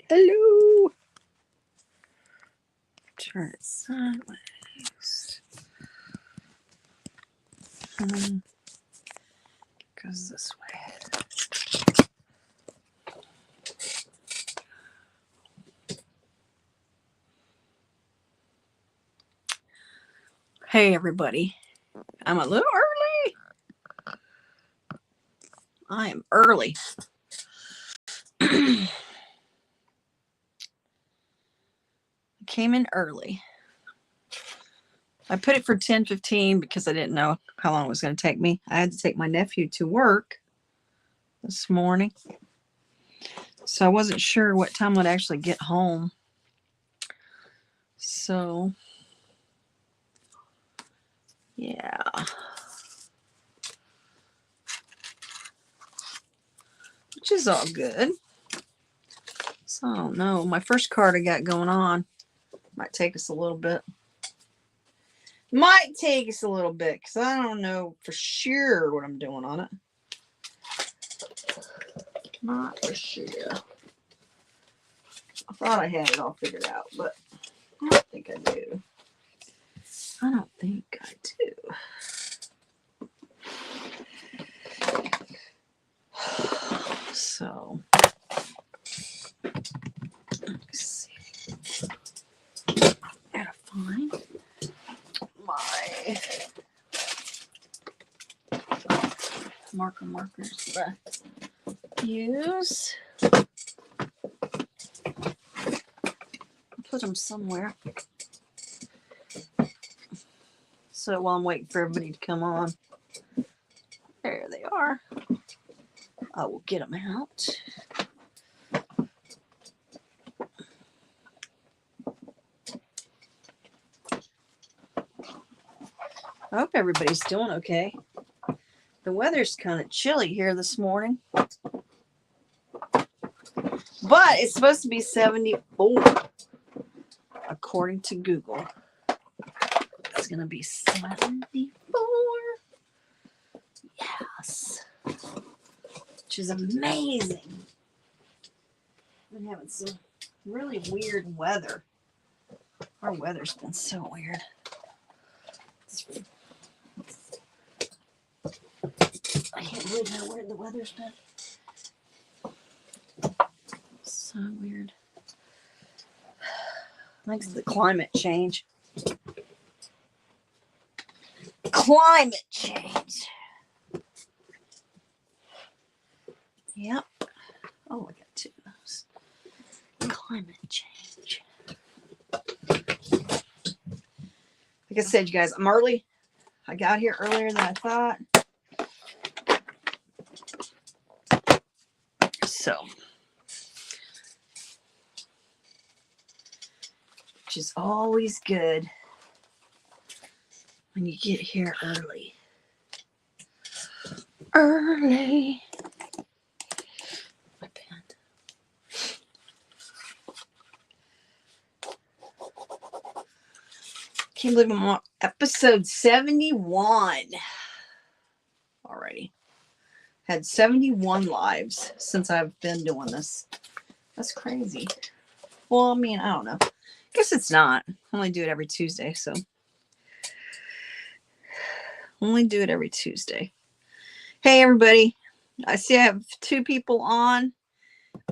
Hello. Turn it sideways. Goes this way. Hey, everybody. I'm a little early. I am early. Came in early. I put it for 10:15 because I didn't know how long it was going to take me. I had to take my nephew to work this morning. So I wasn't sure what time I'd actually get home. So, yeah. Which is all good. So I don't know. My first card I got going on might take us a little bit. Might take us a little bit because I don't know for sure what I'm doing on it. Not for sure. I thought I had it all figured out, but I don't think I do. I don't think I do. So, let's see. Gotta find my markers that I use. Put them somewhere. So while I'm waiting for everybody to come on, there they are. I will get them out. I hope everybody's doing okay. The weather's kind of chilly here this morning. But it's supposed to be 74, according to Google. It's going to be 74. Yes. Which is amazing. I've been having some really weird weather. Our weather's been so weird. I can't believe how weird the weather's been. So weird. Thanks to the climate change. Climate change. Yep. Oh, I got two of those. Climate change. Like I said, you guys, I'm early. I got here earlier than I thought. So, which is always good when you get here early. Early. My pen. Can't believe I'm on episode 71 already. Had 71 lives since I've been doing this. That's crazy. Well, I mean, I don't know. I guess it's not. I only do it every Tuesday, so. Only do it every Tuesday. Hey, everybody. I see I have two people on.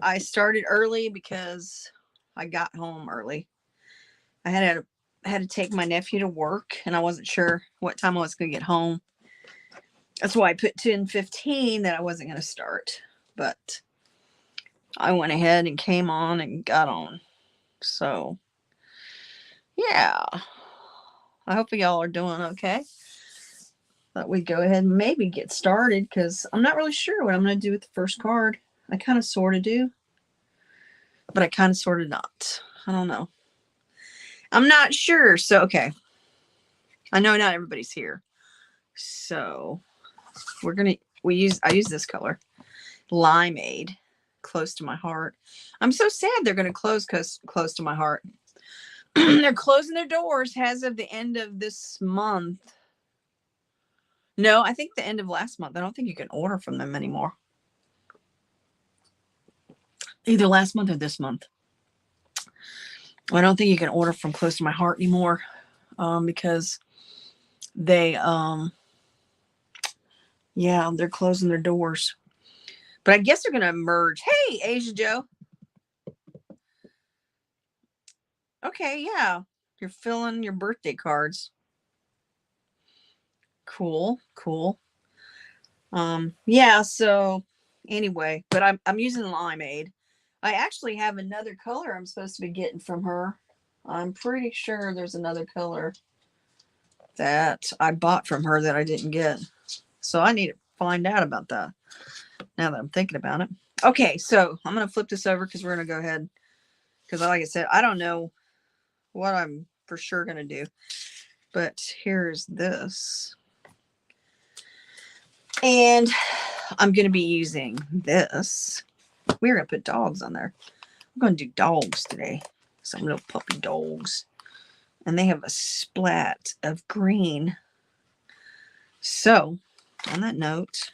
I started early because I got home early. I had to take my nephew to work, and I wasn't sure what time I was going to get home. That's why I put 10:15 that I wasn't going to start. But I went ahead and came on and got on. So, yeah. I hope y'all are doing okay. Thought we'd go ahead and maybe get started because I'm not really sure what I'm going to do with the first card. I kind of sort of do, but I kind of sort of not. I don't know. I'm not sure. So, okay. I know not everybody's here. So, I use this color. Limeade. Close to my heart. I'm so sad they're going to close close to my heart. They're closing their doors as of the end of this month. No, I think the end of last month. I don't think you can order from them anymore. either last month or this month. I don't think you can order from Close to My Heart anymore, because they, yeah, they're closing their doors. But I guess they're going to merge. Hey, Asia Joe. Okay, yeah. You're filling your birthday cards. Cool, cool. Yeah, so anyway, but I'm using Limeade. I actually have another color I'm supposed to be getting from her. I'm pretty sure there's another color that I bought from her that I didn't get. So I need to find out about that now that I'm thinking about it. Okay, so I'm going to flip this over because we're going to go ahead. Because like I said, I don't know what I'm for sure going to do. But here's this. And I'm going to be using this. We're going to put dogs on there. I'm going to do dogs today. Some little puppy dogs. And they have a splat of green. So, on that note,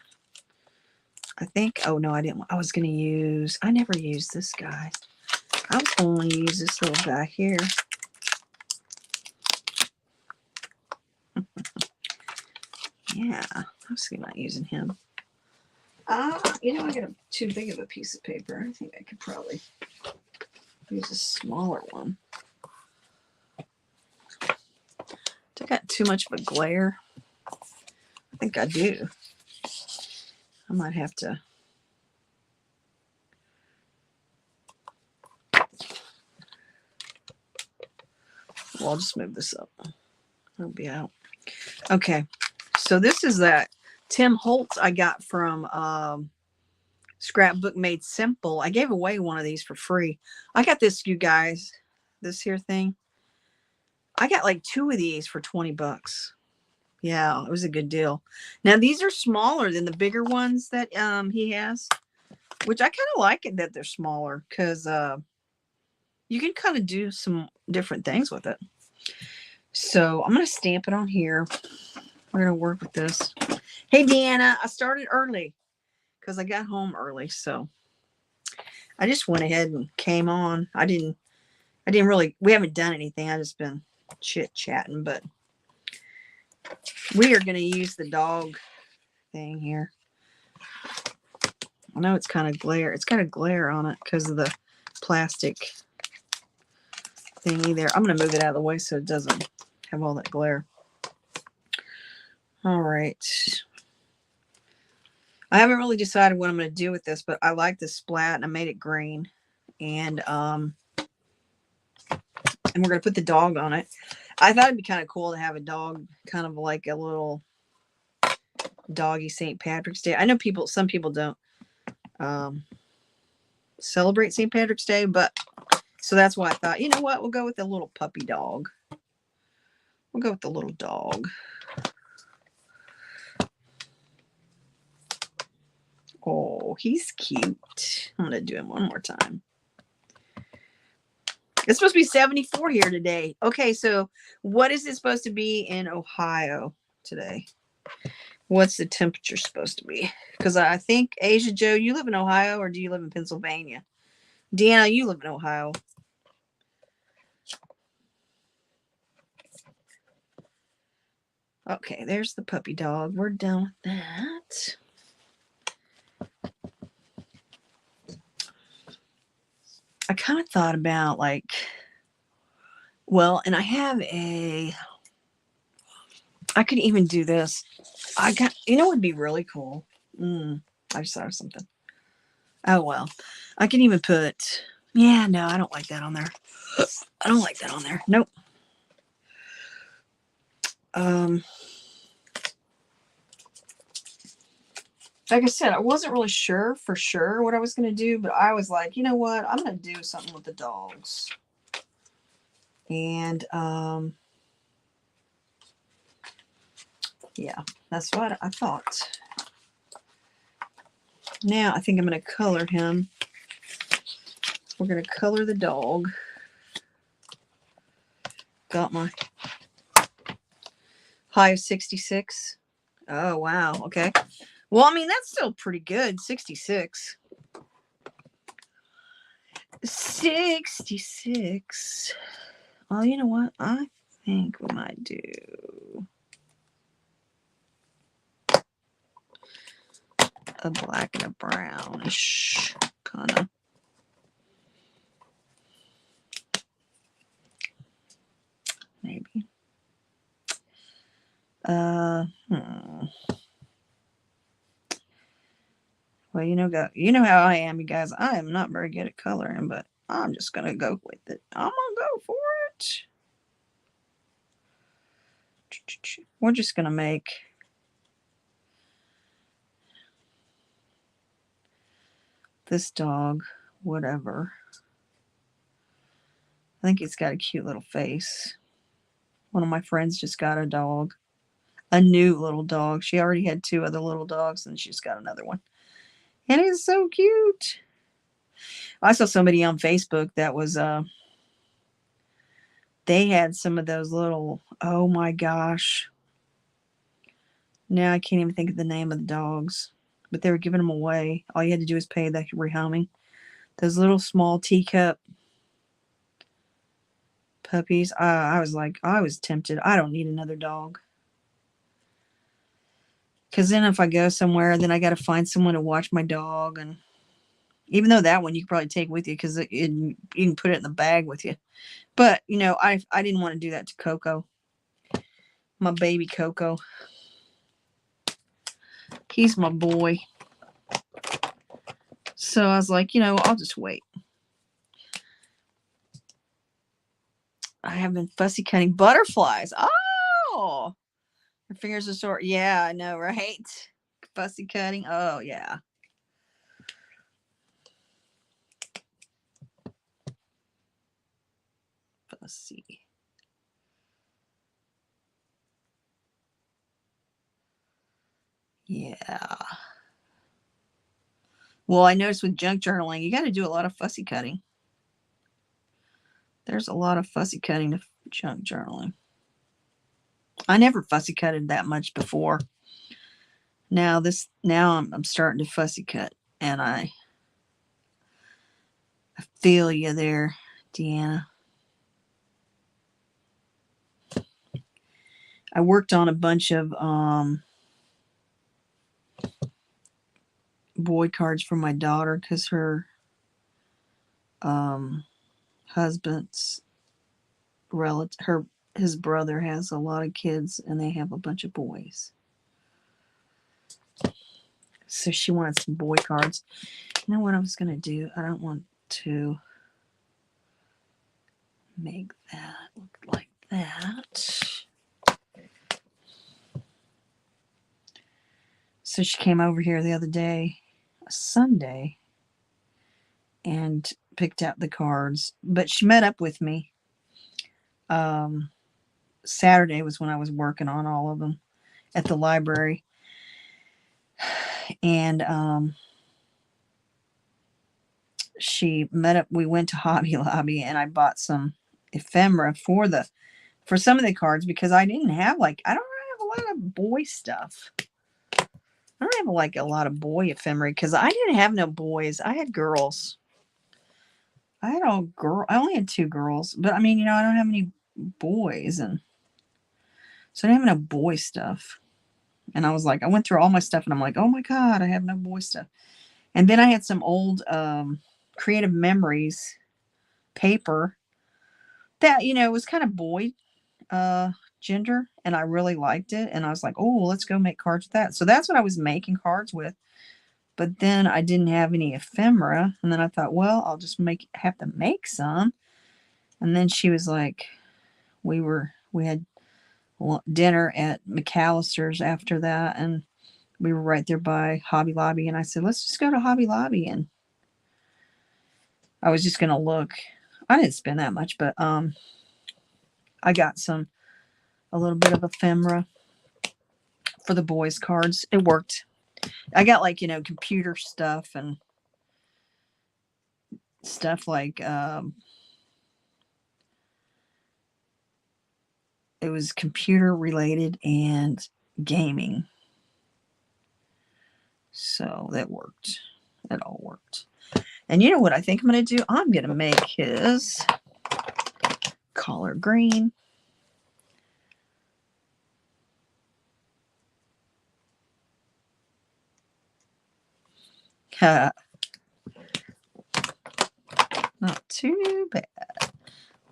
I think, oh no, I didn't. I was going to use, I never used this guy. I was only use this little guy here. Yeah, I was thinking about using him. You know, I got too big of a piece of paper. I think I could probably use a smaller one. Do I got too much of a glare? I think I do. I might have to. Well, I'll just move this up. It'll be out. Okay. So this is that Tim Holtz I got from Scrapbook Made Simple. I gave away one of these for free. I got this, you guys, this here thing. I got like 2 of these for 20 bucks. Yeah, it was a good deal. Now these are smaller than the bigger ones that he has, which I kind of like it that they're smaller because you can kind of do some different things with it. So I'm going to stamp it on here. We're going to work with this. Hey, Deanna, I started early because I got home early. So I just went ahead and came on. I didn't really, we haven't done anything. I just been chit-chatting, but we are going to use the dog thing here. I know it's kind of glare. It's got a glare on it because of the plastic thingy there. I'm going to move it out of the way so it doesn't have all that glare. All right. I haven't really decided what I'm going to do with this, but I like the splat and I made it green. And we're going to put the dog on it. I thought it'd be kind of cool to have a dog, kind of like a little doggy St. Patrick's Day. I know some people don't celebrate St. Patrick's Day, but so that's why I thought, you know what, we'll go with the little puppy dog. We'll go with the little dog. Oh, he's cute. I'm going to do him one more time. It's supposed to be 74 here today. Okay, so what is it supposed to be in Ohio today? What's the temperature supposed to be? Because I think, Asia Joe, you live in Ohio or do you live in Pennsylvania? Deanna, you live in Ohio. Okay, there's the puppy dog. We're done with that. I kind of thought about like, well, and I have I could even do this. You know what would be really cool? I just thought of something. Oh, well, I can even put, yeah, no, I don't like that on there. I don't like that on there. Nope. Like I said, I wasn't really sure for sure what I was going to do, but I was like, you know what? I'm going to do something with the dogs. And, yeah, that's what I thought. Now I think I'm going to color him. We're going to color the dog. Got my high of 66. Oh, wow. Okay. Well, I mean, that's still pretty good. 66. 66. Oh, you know what? I think we might do a black and a brownish kind of. Maybe. Well, you know how I am, you guys. I am not very good at coloring, but I'm just gonna go with it. I'm gonna go for it. We're just gonna make this dog whatever. I think he's got a cute little face. One of my friends just got a dog, a new little dog. She already had 2 other little dogs, and she's got another one. And it's so cute. I saw somebody on Facebook that was, they had some of those little, oh my gosh. Now I can't even think of the name of the dogs, but they were giving them away. All you had to do was pay the rehoming. Those little small teacup puppies. I was like, I was tempted. I don't need another dog. Because then if I go somewhere, then I got to find someone to watch my dog. And even though that one you could probably take with you because you can put it in the bag with you. But, you know, I didn't want to do that to Coco. My baby Coco. He's my boy. So I was like, you know, I'll just wait. I have been fussy cutting butterflies. Oh, your fingers are sore. Yeah, I know, right? Fussy cutting. Oh, yeah. Fussy. Yeah. Well, I noticed with junk journaling, you got to do a lot of fussy cutting. There's a lot of fussy cutting to junk journaling. I never fussy cutted that much before. Now I'm starting to fussy cut, and I feel you there, Deanna. I worked on a bunch of boy cards for my daughter because her husband's his brother has a lot of kids, and they have a bunch of boys. So she wanted some boy cards. You know what I was gonna do? I don't want to make that look like that. So she came over here the other day, Sunday, and picked out the cards. But she met up with me. Saturday was when I was working on all of them at the library. And she met up. We went to Hobby Lobby, and I bought some ephemera for some of the cards because I don't have a lot of boy stuff. I don't have like a lot of boy ephemera because I didn't have no boys. I had girls. I only had 2 girls, but I mean, you know, I don't have any boys, and so I didn't have no boy stuff. And I was like, I went through all my stuff, and I'm like, oh my god, I have no boy stuff. And then I had some old Creative Memories paper that, you know, was kind of boy gender, and I really liked it. And I was like, oh, let's go make cards with that. So that's what I was making cards with. But then I didn't have any ephemera, and then I thought, well, I'll just have to make some. And then she was like, we had dinner at McAllister's after that, and we were right there by Hobby Lobby, and I said, let's just go to Hobby Lobby. And I was just gonna look. I didn't spend that much, but I got a little bit of ephemera for the boys' cards. It worked. I got like, you know, computer stuff and stuff like it was computer related and gaming. So that worked. It all worked. And you know what I think I'm going to do? I'm going to make his collard green. Not too bad.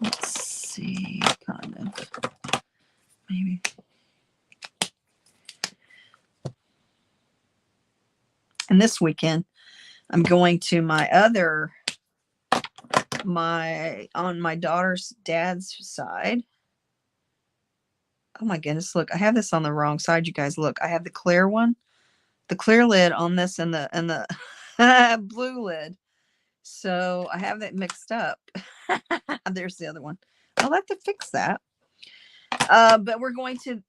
Let's see, kind of, maybe. And this weekend, I'm going to on my daughter's dad's side. Oh my goodness, look, I have this on the wrong side, you guys. Look, I have the clear one, the clear lid on this, and the blue lid. So I have that mixed up. There's the other one. I'll have to fix that. But we're going to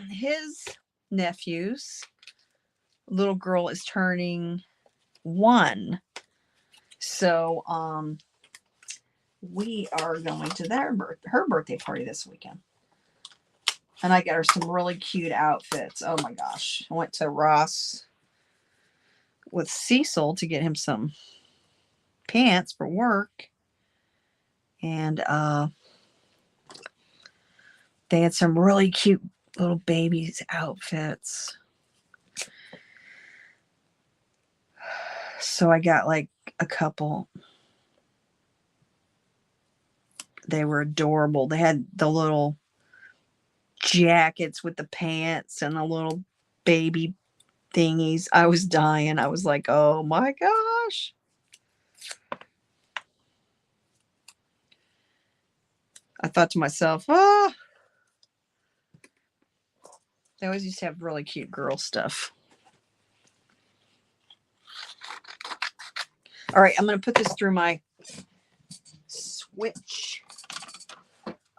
his nephew's little girl is turning 1. So we are going to her birthday party this weekend. And I got her some really cute outfits. Oh my gosh. I went to Ross with Cecil to get him some pants for work. And they had some really cute little babies outfits. So I got like a couple. They were adorable. They had the little jackets with the pants and the little baby thingies. I was dying. I was like, oh my gosh. I thought to myself, oh, they always used to have really cute girl stuff. All right, I'm going to put this through my switch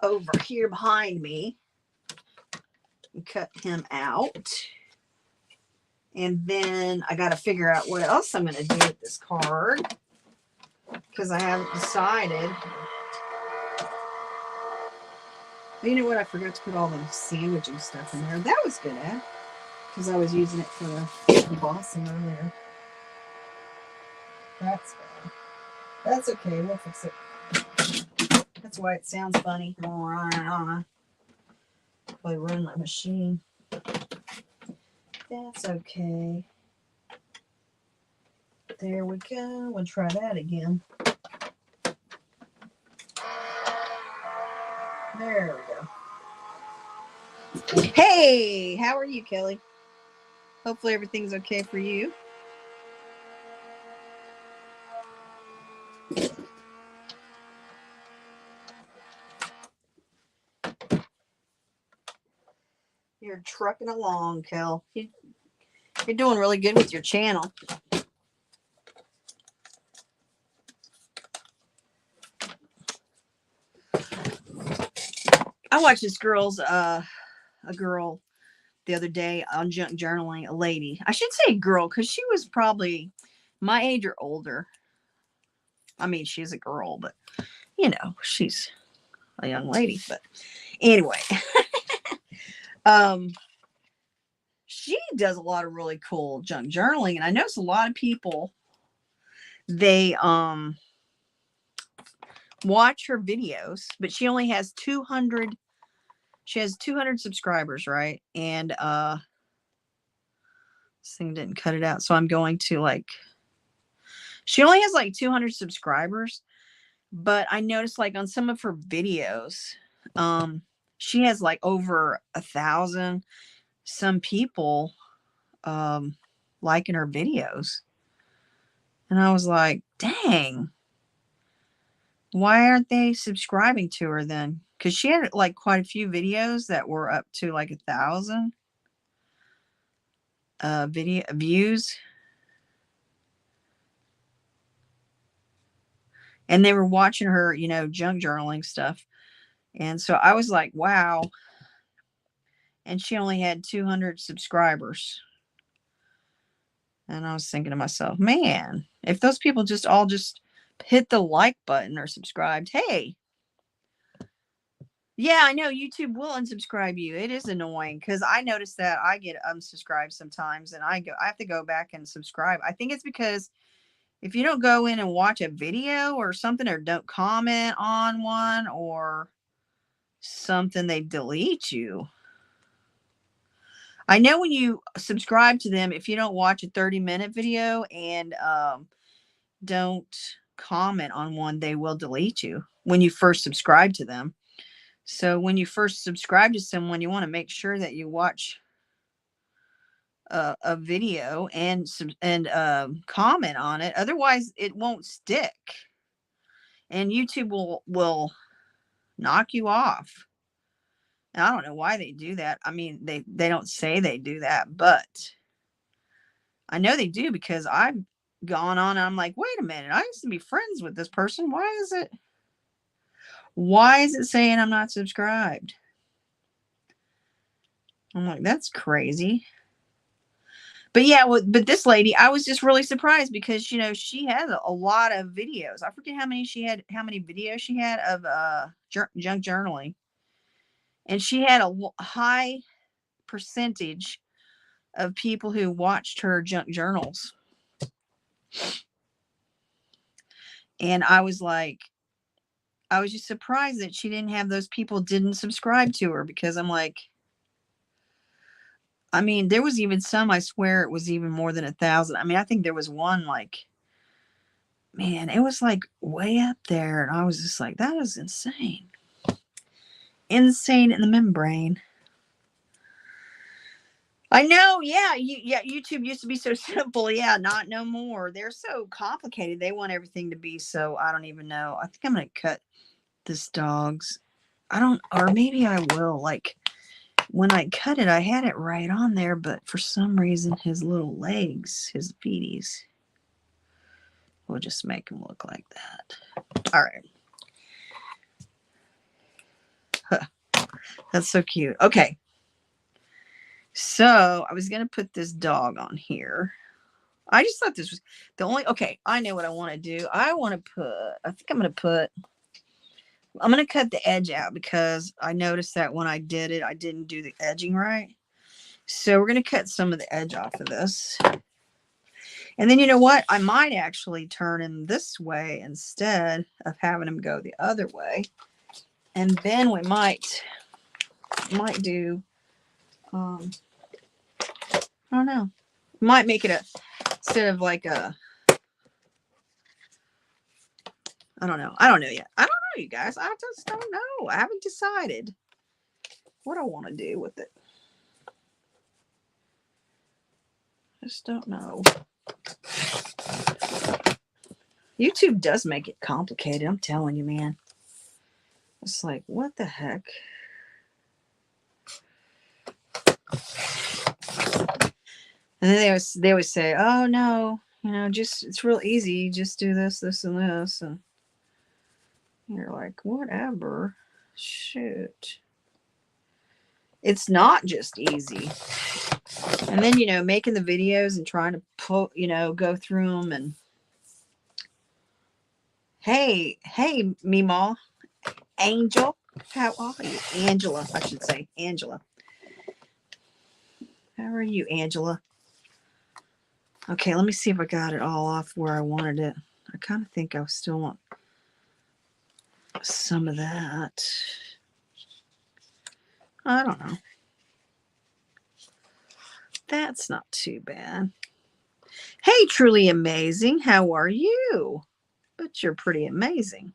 over here behind me and cut him out. And then I got to figure out what else I'm going to do with this card because I haven't decided. But you know what? I forgot to put all the sandwiching stuff in there. That was good, because I was using it for the embossing earlier. That's bad. That's okay. We'll fix it. That's why it sounds funny. Probably ruin my machine. That's okay. There we go. We'll try that again. There we go. Hey, how are you, Kelly? Hopefully everything's okay for you. You're trucking along, Kel. You're doing really good with your channel. I watched this a girl the other day on Junk Journaling, a lady. I should say girl because she was probably my age or older. I mean, she's a girl, but you know, she's a young lady. But anyway, she does a lot of really cool junk journaling, and I notice a lot of people, they watch her videos, but she only has 200. She has 200 subscribers, right? And this thing didn't cut it out, so I'm going to she only has like 200 subscribers, but I noticed like on some of her videos, she has like over 1,000. Some people liking her videos, and I was like, dang, why aren't they subscribing to her then? Because she had like quite a few videos that were up to like 1,000 video views, and they were watching her, you know, junk journaling stuff. And so I was like, wow. And she only had 200 subscribers. And I was thinking to myself, man, if those people just all just hit the like button or subscribed, hey. Yeah, I know YouTube will unsubscribe you. It is annoying because I noticed that I get unsubscribed sometimes, and I have to go back and subscribe. I think it's because if you don't go in and watch a video or something, or don't comment on one or something, they delete you. I know when you subscribe to them, if you don't watch a 30-minute video and don't comment on one, they will delete you when you first subscribe to them. So when you first subscribe to someone, you want to make sure that you watch a video and comment on it. Otherwise, it won't stick, and YouTube will knock you off. And I don't know why they do that. I mean, they don't say they do that, but I know they do, because I've gone on and I'm like, wait a minute, I used to be friends with this person. Why is it saying I'm not subscribed? I'm like, that's crazy. But yeah, but this lady, I was just really surprised, because she has a lot of videos. I forget how many videos she had of junk journaling, and she had a high percentage of people who watched her junk journals. And I was just surprised that she didn't have those people didn't subscribe to her, because I'm like, I mean, there was even some, I swear it was even more than 1,000. I mean, I think there was one, like, man, it was like way up there. And I was just like, that is insane. Insane in the membrane. I know. Yeah. YouTube used to be so simple. Yeah. Not no more. They're so complicated. They want everything to be so, I don't even know. I think I'm going to cut this dog's. Or maybe I will. Like, when I cut it, I had it right on there, but for some reason, his little legs, his feeties, we'll just make him look like that. All right. Huh. That's so cute. Okay. So I was going to put this dog on here. I just thought this was the only, okay, I know what I want to do. I think I'm going to cut the edge out, because I noticed that when I did it, I didn't do the edging right. So we're going to cut some of the edge off of this. And then you know what? I might actually turn him this way instead of having him go the other way. And then we might do, I don't know, might make it instead of like I don't know yet. I don't know, you guys. I just don't know. I haven't decided what I want to do with it. I just don't know. YouTube does make it complicated. I'm telling you, man. It's like, what the heck? And then they always say, oh no, just, it's real easy. Just do this, this, and this. And you're like, whatever. Shoot. It's not just easy. And then, making the videos and trying to go through them. And hey, Meemaw, Angel, how are you? Angela, I should say. Angela. How are you, Angela? Okay, let me see if I got it all off where I wanted it. I kind of think I still want some of that. I don't know. That's not too bad. Hey, truly amazing. How are you? But you're pretty amazing.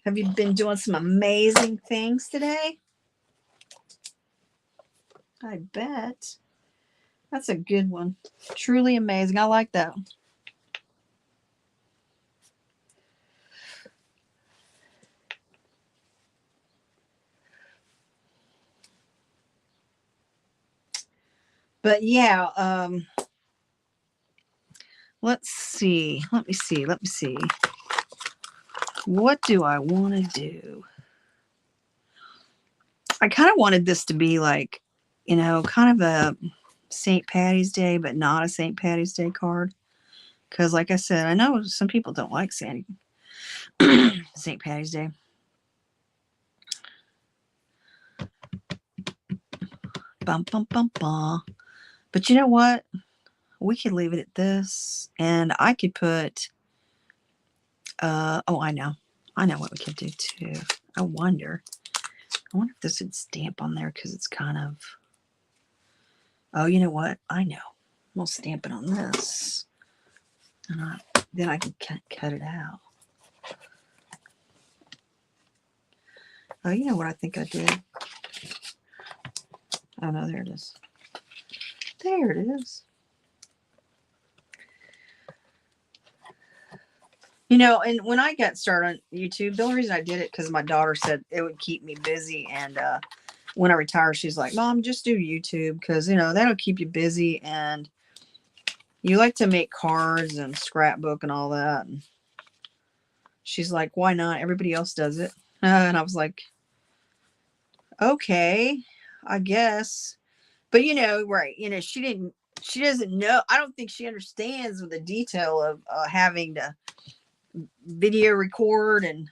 Have you been doing some amazing things today? I bet. That's a good one. Truly amazing. I like that. But yeah, let's see. Let me see. What do I want to do? I kind of wanted this to be like, kind of a St. Patty's Day, but not a St. Patty's Day card. Because like I said, I know some people don't like St. Patty's Day. Bum, bum, bum, bum. But you know what? we could leave it at this, and I could put, oh, I know what we could do too. I wonder if this would stamp on there, because it's kind of, oh, you know what? I know. We'll stamp it on this, and then I can cut it out. Oh, you know what I think I did? Oh, no, there it is. There it is. You know, and when I got started on YouTube, the only reason I did it because my daughter said it would keep me busy. And when I retire, she's like, Mom, just do YouTube, because, you know, that'll keep you busy. And you like to make cards and scrapbook and all that. And she's like, why not? Everybody else does it. And I was like, okay, I guess. But, you know, right. You know, she doesn't know. I don't think she understands the detail of having to video record and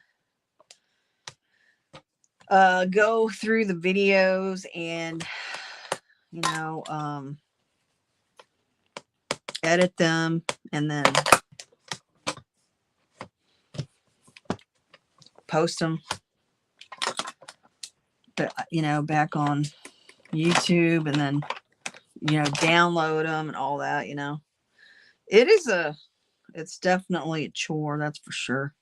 go through the videos and, you know, edit them and then post them, but, you know, back on YouTube, and then, you know, download them and all that. You know, it's definitely a chore, that's for sure.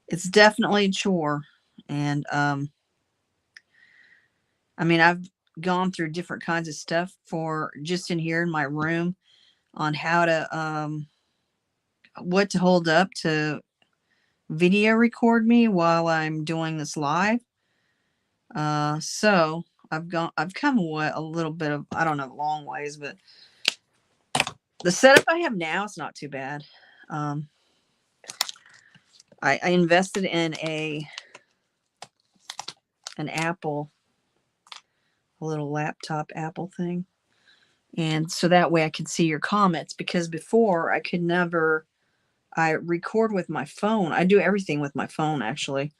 It's definitely a chore. And I mean, I've gone through different kinds of stuff for just in here in my room on how to what to hold up to video record me while I'm doing this live. So I've come a little bit of, I don't know, long ways, but the setup I have now is not too bad. I invested in an Apple, a little laptop Apple thing. And so that way I could see your comments, because before I record with my phone. I do everything with my phone, actually.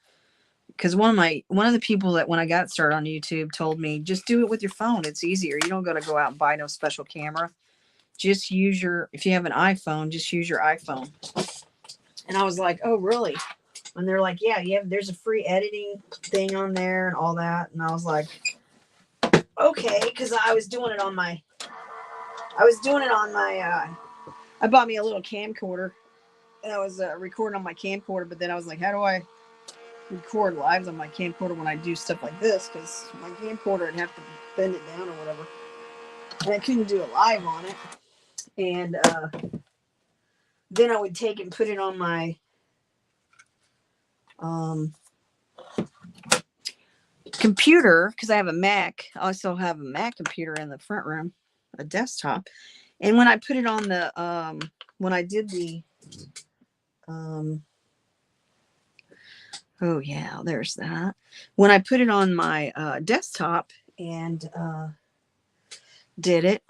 Because one of the people that when I got started on YouTube told me, just do it with your phone. It's easier. You don't got to go out and buy no special camera. Just use if you have an iPhone, just use your iPhone. And I was like, oh, really? And they're like, yeah, there's a free editing thing on there and all that. And I was like, okay, because I bought me a little camcorder, and I was recording on my camcorder, but then I was like, how do I record lives on my camcorder when I do stuff like this? Because my camcorder, I'd have to bend it down or whatever, and I couldn't do a live on it. And then I would take and put it on my computer, because I have a Mac. I also have a Mac computer in the front room, a desktop. And when I put it on the when I did the oh yeah, there's that. When I put it on my desktop and did it,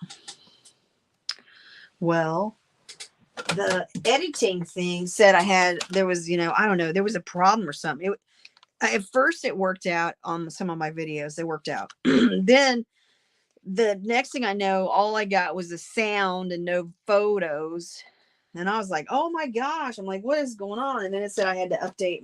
well, the editing thing said there was, I don't know, there was a problem or something. At first it worked out on some of my videos. They worked out. Then the next thing I know, all I got was the sound and no photos. And I was like, oh my gosh. I'm like, what is going on? And then it said I had to update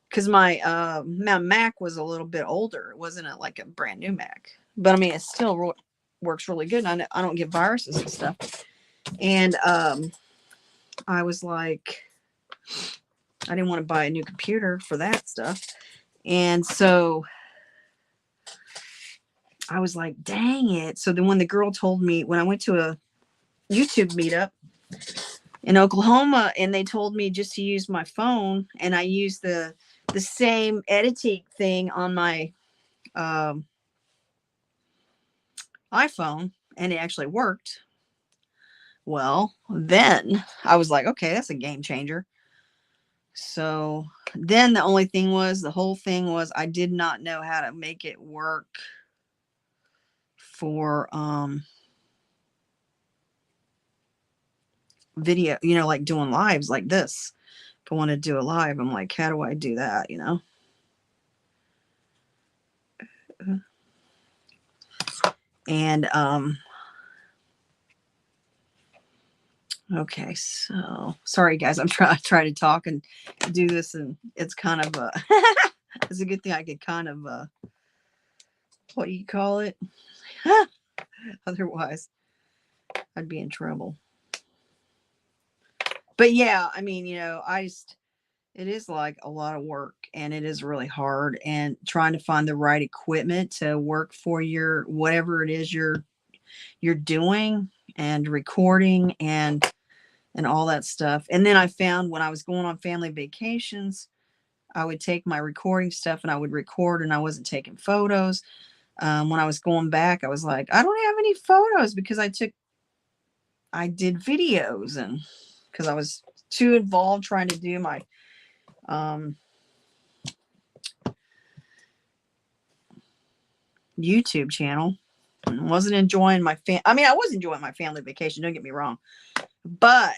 because my Mac was a little bit older. It wasn't like a brand new Mac. But I mean, it still works really good. And I don't get viruses and stuff. And I was like, I didn't want to buy a new computer for that stuff. And so I was like, dang it. So then when the girl told me, when I went to a YouTube meetup in Oklahoma, and they told me just to use my phone, and I used the same editing thing on my iPhone, and it actually worked. Well, then I was like, okay, that's a game changer. So then the whole thing was I did not know how to make it work for video, like doing lives like this. If I want to do a live, I'm like, how do I do that? And Okay, so sorry guys, I'm trying to talk and do this, and it's kind of it's a good thing I could kind of what do you call it? Otherwise, I'd be in trouble. But yeah, I mean, it is like a lot of work, and it is really hard, and trying to find the right equipment to work for your whatever it is you're doing, and recording and all that stuff. And then I found when I was going on family vacations, I would take my recording stuff and I would record, and I wasn't taking photos. When I was going back, I was like, I don't have any photos because I did videos, and because I was too involved trying to do my YouTube channel, and wasn't enjoying I mean, I was enjoying my family vacation, don't get me wrong. But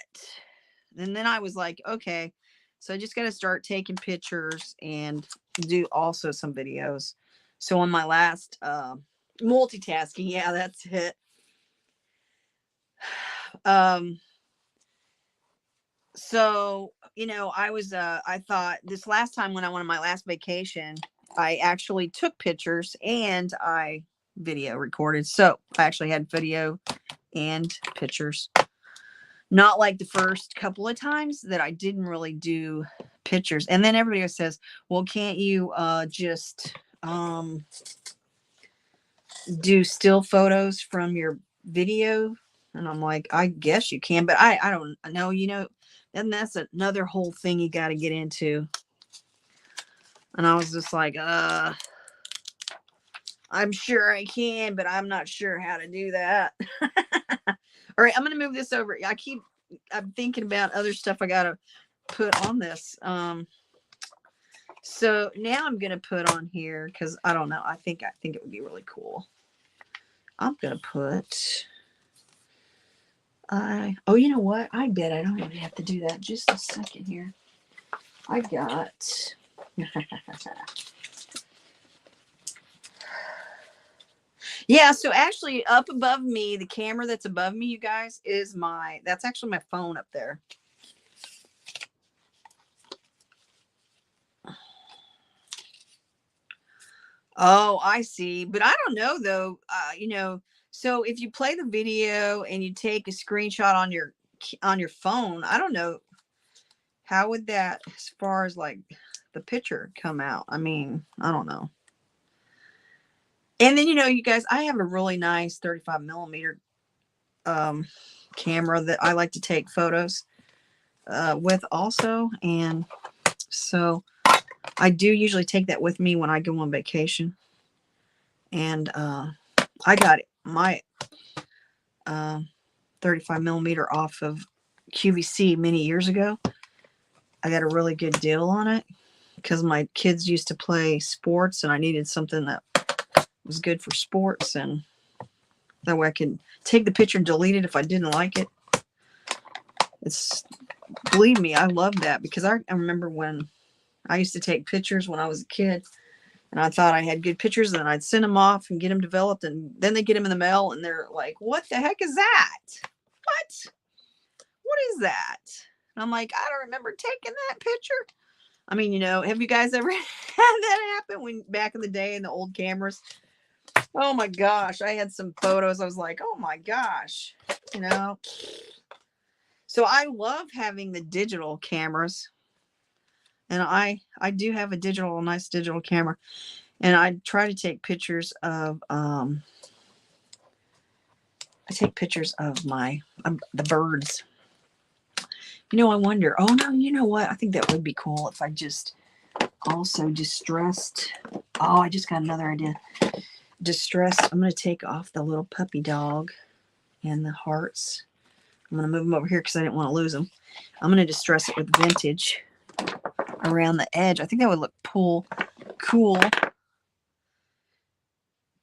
and then I was like, okay, so I just got to start taking pictures and do also some videos. So on my last multitasking, yeah, that's it. So I thought this last time when I went on my last vacation, I actually took pictures and I video recorded. So I actually had video and pictures. Not like the first couple of times that I didn't really do pictures. And then everybody says, well, can't you just do still photos from your video? And I'm like, I guess you can, but I don't know, and that's another whole thing you got to get into. And I was just like, I'm sure I can, but I'm not sure how to do that. All right, I'm going to move this over. I'm thinking about other stuff I got to put on this. So now I'm going to put on here, because I don't know. I think it would be really cool. I'm going to put, oh, you know what? I bet I don't even have to do that. Just a second here. I got, yeah, so actually up above me, the camera that's above me, you guys, that's actually my phone up there. Oh, I see. But I don't know though, so if you play the video and you take a screenshot on your phone, I don't know, how would that, as far as like the picture come out? I mean, I don't know. And then, you guys, I have a really nice 35 millimeter camera that I like to take photos with also. And so I do usually take that with me when I go on vacation. And I got my 35 millimeter off of QVC many years ago. I got a really good deal on it because my kids used to play sports, and I needed something that was good for sports, and that way I could take the picture and delete it if I didn't like it. Believe me, I love that, because I remember when I used to take pictures when I was a kid, and I thought I had good pictures, and I'd send them off and get them developed, and then they get them in the mail, and they're like, what the heck is that? What is that? And I'm like, I don't remember taking that picture. I mean, have you guys ever had that happen when back in the day in the old cameras? Oh my gosh, I had some photos. I was like, oh my gosh, So I love having the digital cameras, and I do have a nice digital camera, and I try to take pictures of my the birds. I wonder. Oh no, you know what? I think that would be cool if I just also distressed. Oh, I just got another idea. Distressed. I'm going to take off the little puppy dog and the hearts. I'm going to move them over here because I didn't want to lose them. I'm going to distress it with vintage around the edge. I think that would look cool.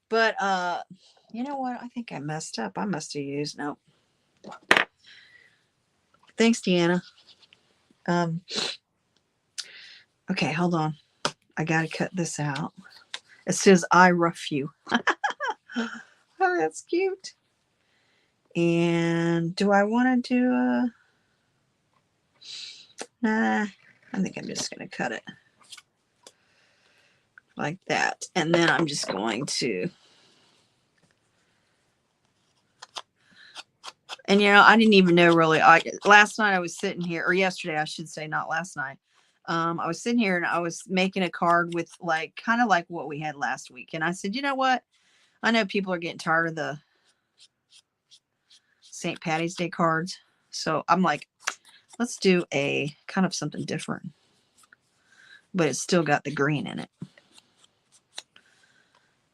But you know what? I think I messed up. I must have used no. Thanks, Deanna. Okay, hold on. I got to cut this out. It says I rough you. Oh, that's cute. And do I want to do a... Nah, I think I'm just going to cut it like that. And then I'm just going to... And, you know, I didn't even know really. Last night I was sitting here, or yesterday, I should say, not last night. I was sitting here and I was making a card with like, kind of like what we had last week. And I said, you know what? I know people are getting tired of the St. Patty's Day cards. So I'm like, let's do a kind of something different. But it's still got the green in it.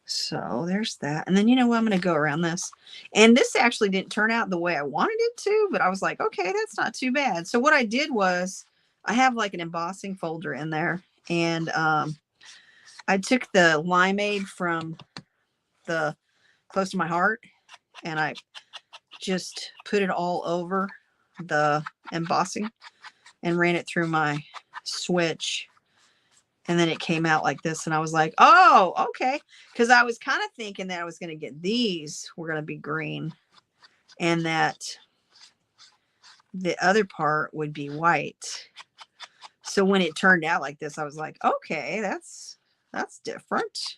So there's that. And then, you know what? I'm going to go around this. And this actually didn't turn out the way I wanted it to, but I was like, okay, that's not too bad. So what I did was I have like an embossing folder in there. And I took the limeade from the Close to My Heart and I just put it all over the embossing and ran it through my switch. And then it came out like this. And I was like, oh, okay. Because I was kind of thinking that I was going to get these were going to be green. And that the other part would be white. So when it turned out like this, I was like, okay, that's different.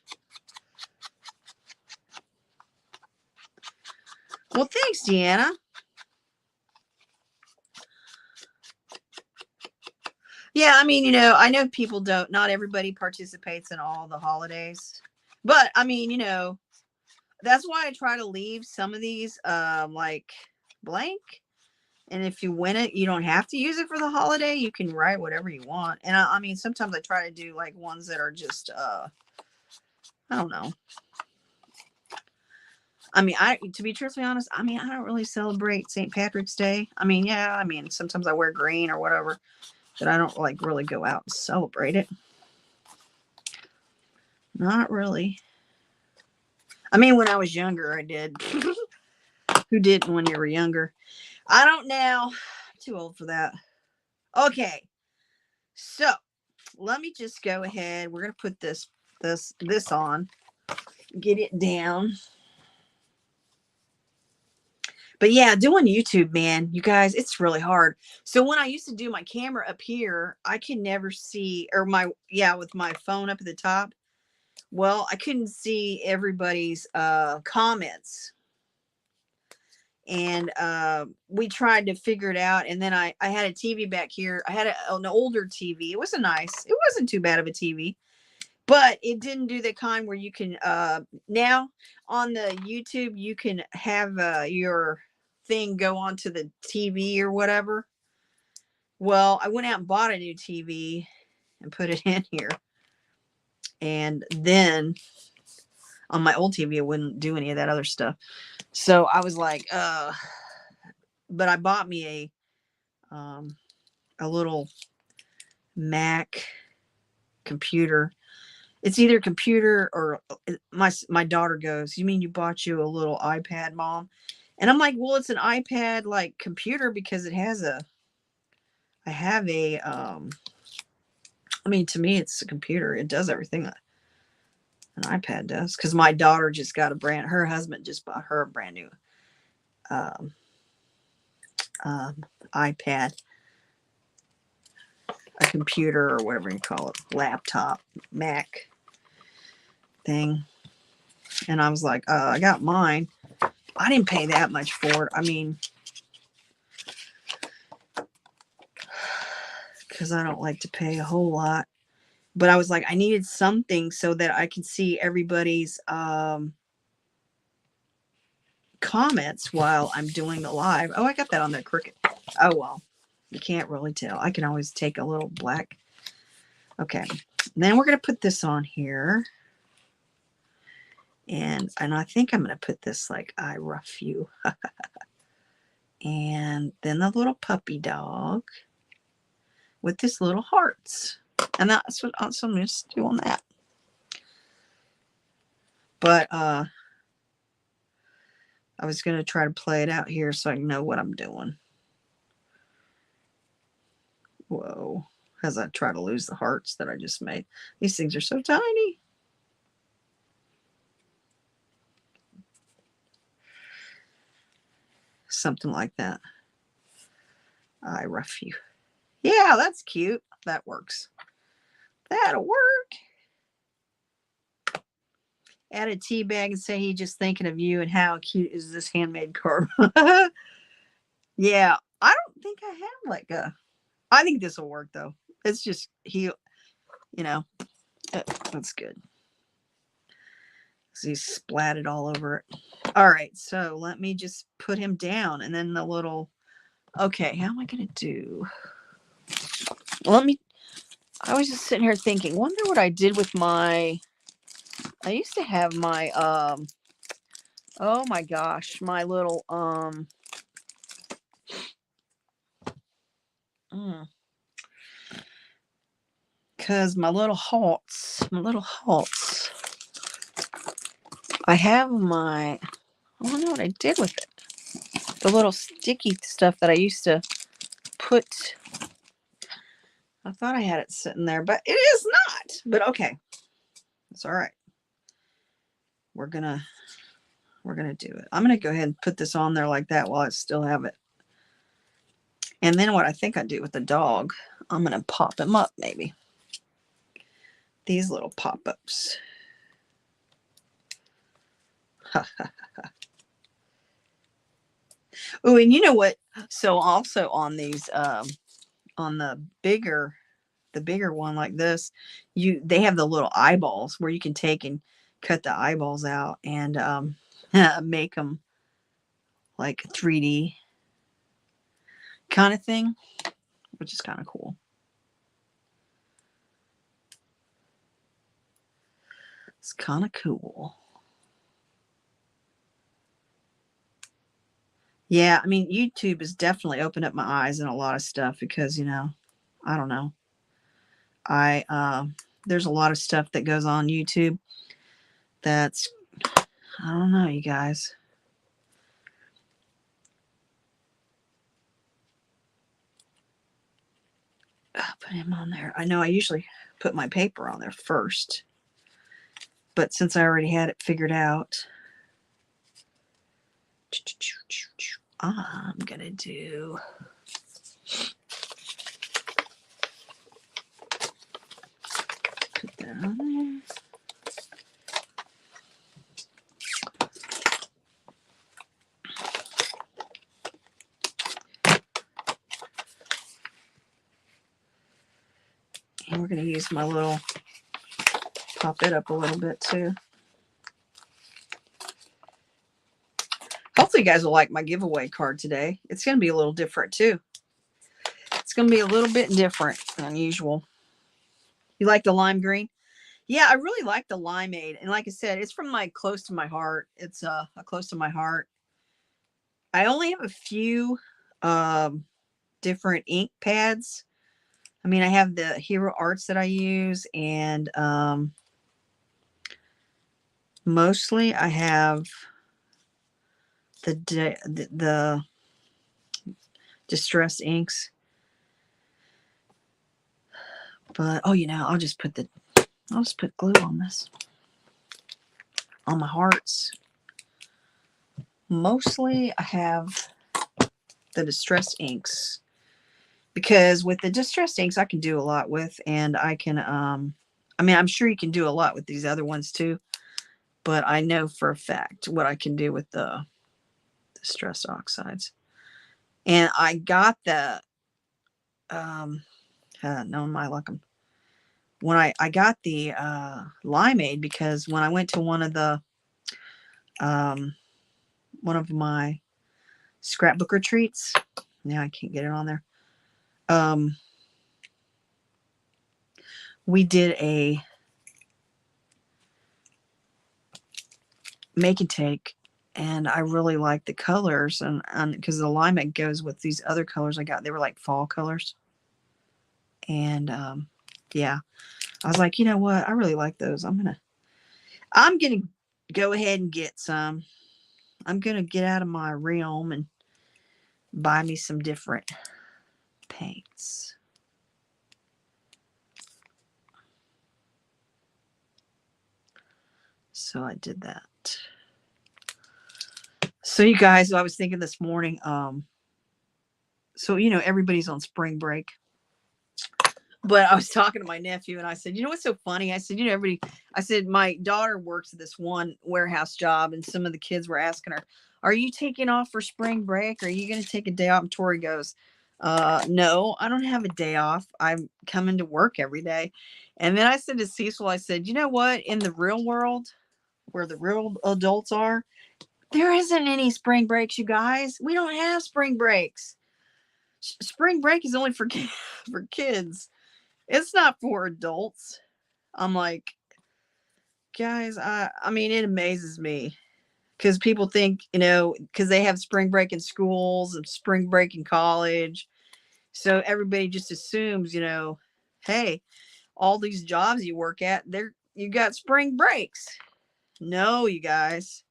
Well, thanks, Deanna. Yeah, I mean, you know, I know people not everybody participates in all the holidays. But, I mean, you know, that's why I try to leave some of these like blank. And if you win it, you don't have to use it for the holiday. You can write whatever you want. And I mean, sometimes I try to do like ones that are just, I don't know. I mean, to be truthfully honest, I mean, I don't really celebrate St. Patrick's Day. I mean, yeah, I mean, sometimes I wear green or whatever, but I don't like really go out and celebrate it. Not really. I mean, when I was younger, I did. Who didn't when you were younger? I don't now. I'm too old for that. Okay. So let me just go ahead. We're going to put this on. Get it down. But yeah, doing YouTube, man, you guys, it's really hard. So when I used to do my camera up here, I could never see, or with my phone up at the top. Well, I couldn't see everybody's comments. And we tried to figure it out. And then I had a TV back here. I had an older TV. It wasn't too bad of a TV. But it didn't do the kind where you can, now on the YouTube, you can have your thing go onto the TV or whatever. Well, I went out and bought a new TV and put it in here. And then on my old TV, it wouldn't do any of that other stuff. So I was like, but I bought me a little Mac computer. It's either a computer or my daughter goes, you mean you bought you a little iPad, Mom? And I'm like, well, it's an iPad like computer because I have a, I mean, to me, it's a computer. It does everything that an iPad does. Because my daughter just got her husband just bought her a brand new iPad, a computer or whatever you call it, laptop, Mac thing. And I was like, I got mine. I didn't pay that much for it. I mean, because I don't like to pay a whole lot. But I was like, I needed something so that I could see everybody's comments while I'm doing the live. Oh, I got that on there crooked. Oh, well, you can't really tell. I can always take a little black. Okay. Then we're going to put this on here. And I think I'm going to put this like I rough you. And then the little puppy dog with this little hearts. And that's what I'm just doing that. But I was going to try to play it out here so I can know what I'm doing. Whoa. As I try to lose the hearts that I just made. These things are so tiny. something like that. I rough you. Yeah, that's cute. That works. That'll work. Add a tea bag and say he just thinking of you and how cute is this handmade card. Yeah, I don't think I have like a. I think this will work though. It's just he, you know, that's good. So he splatted all over it. All right, so let me just put him down, and then the little. Okay, how am I gonna do? Let me. I was just sitting here thinking. Wonder what I did with my. I used to have my Oh my gosh, my little because my little halts, I have my, I don't know what I did with it. The little sticky stuff that I used to put. I thought I had it sitting there, but it is not. But okay, it's all right. We're gonna do it. I'm gonna go ahead and put this on there like that while I still have it. And then what I think I do with the dog, I'm gonna pop him up maybe. These little pop-ups. Oh, and you know what? So also on these, on the bigger one like this, they have the little eyeballs where you can take and cut the eyeballs out and make them like 3D kind of thing, which is kind of cool. It's kind of cool. Yeah, I mean, YouTube has definitely opened up my eyes in a lot of stuff because, you know, I don't know. There's a lot of stuff that goes on YouTube that's, I don't know, you guys. I'll put him on there. I know I usually put my paper on there first, but since I already had it figured out, I'm gonna do put that on there. And we're gonna use my little, pop it up a little bit too. Hopefully you guys will like my giveaway card today. It's gonna be a little different too. It's gonna be a little bit different than usual. You like the lime green? Yeah, I really like the limeade. And like I said, it's from like close to my heart. It's a close to my heart. I only have a few different ink pads. I mean, I have the Hero Arts that I use, and mostly I have the Distress inks. But oh, you know, I'll just put glue on this, on my hearts. Mostly I have the Distress inks, because with the Distress inks I can do a lot with, and I can I mean, I'm sure you can do a lot with these other ones too, but I know for a fact what I can do with the Distress oxides. And I got the no, my luck, when I got the limeade, because when I went to one of my scrapbook retreats, now I can't get it on there, we did a make and take, and I really liked the colors, and because the limeade goes with these other colors I got. They were like fall colors, and yeah, I was like, you know what, I really like those. I'm gonna go ahead and get some. I'm gonna get out of my realm and buy me some different paints. So I did that. So you guys, I was thinking this morning, so everybody's on spring break. But I was talking to my nephew and I said, what's so funny? I said, I said, my daughter works at this one warehouse job, and some of the kids were asking her, are you taking off for spring break? Are you going to take a day off? And Tori goes, no, I don't have a day off. I'm coming to work every day. And then I said to Cecil, I said, you know what? In the real world, where the real adults are, there isn't any spring breaks, you guys. We don't have spring breaks. Spring break is only for for kids. It's not for adults. I'm like, guys, I mean, it amazes me because people think, because they have spring break in schools and spring break in college. So everybody just assumes, hey, all these jobs you work at, you got spring breaks. No, you guys.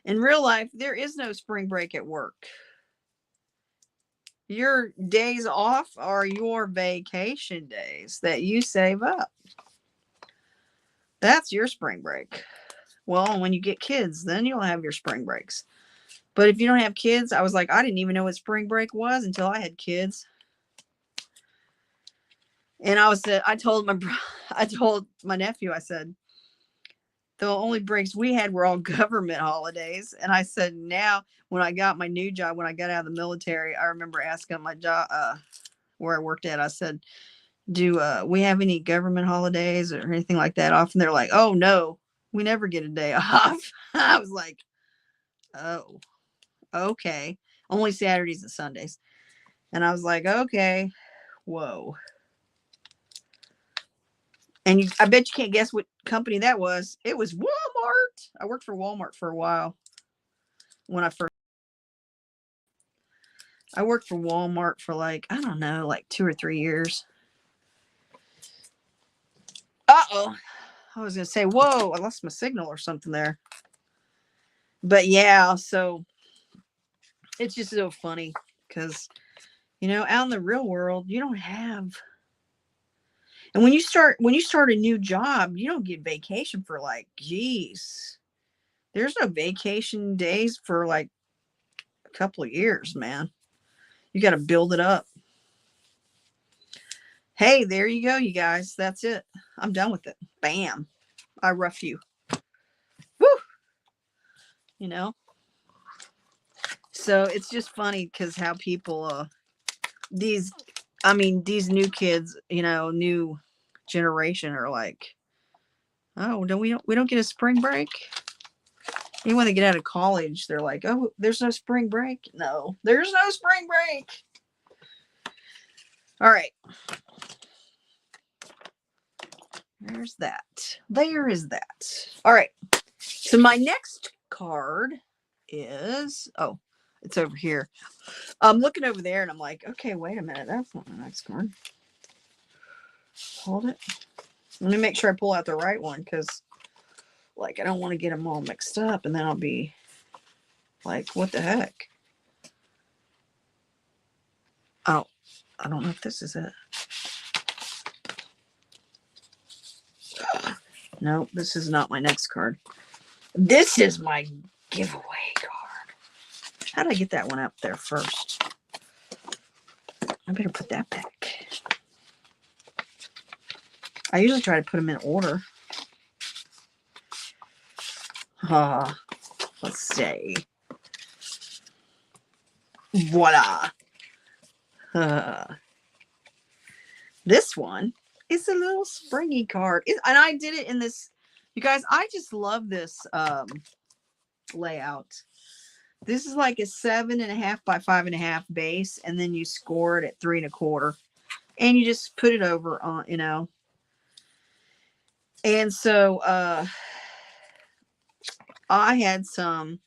In real life, there is no spring break at work. Your days off are your vacation days that you save up. That's your spring break. Well, when you get kids, then you'll have your spring breaks. But if you don't have kids, I was like, I didn't even know what spring break was until I had kids. And I told my nephew, I said, the only breaks we had were all government holidays. And I said, now when I got my new job, when I got out of the military, I remember asking my job, where I worked at, I said, do we have any government holidays or anything like that off? And they're like, oh no, we never get a day off. I was like, oh, okay. Only Saturdays and Sundays. And I was like, okay, whoa. And I bet you can't guess what company that was. It was Walmart. I worked for Walmart for a while. I worked for Walmart for like, I don't know, like 2 or 3 years. Uh-oh. I was going to say, whoa, I lost my signal or something there. But yeah, so it's just so funny because, out in the real world, you don't have. And when you start a new job, you don't get vacation for like, geez. There's no vacation days for like a couple of years, man. You got to build it up. Hey, there you go, you guys. That's it. I'm done with it. Bam. I rough you. Woo! So it's just funny because how people, these new kids, new generation are like, oh, we don't get a spring break. And when they get out of college, they're like, oh, there's no spring break. No, there's no spring break. All right. There's that. There is that. All right. So my next card is, it's over here. I'm looking over there and I'm like, okay, wait a minute. That's not my next card. Hold it. Let me make sure I pull out the right one because, like, I don't want to get them all mixed up and then I'll be like, what the heck? Oh, I don't know if this is it. No, this is not my next card. This is my giveaway card. How did I get that one up there first? I better put that back. I usually try to put them in order. Let's see. Voila. This one is a little springy card. And I did it in this. You guys, I just love this layout. This is like a 7.5 by 5.5 base, and then you score it at 3 1/4, and you just put it over on, And so I had some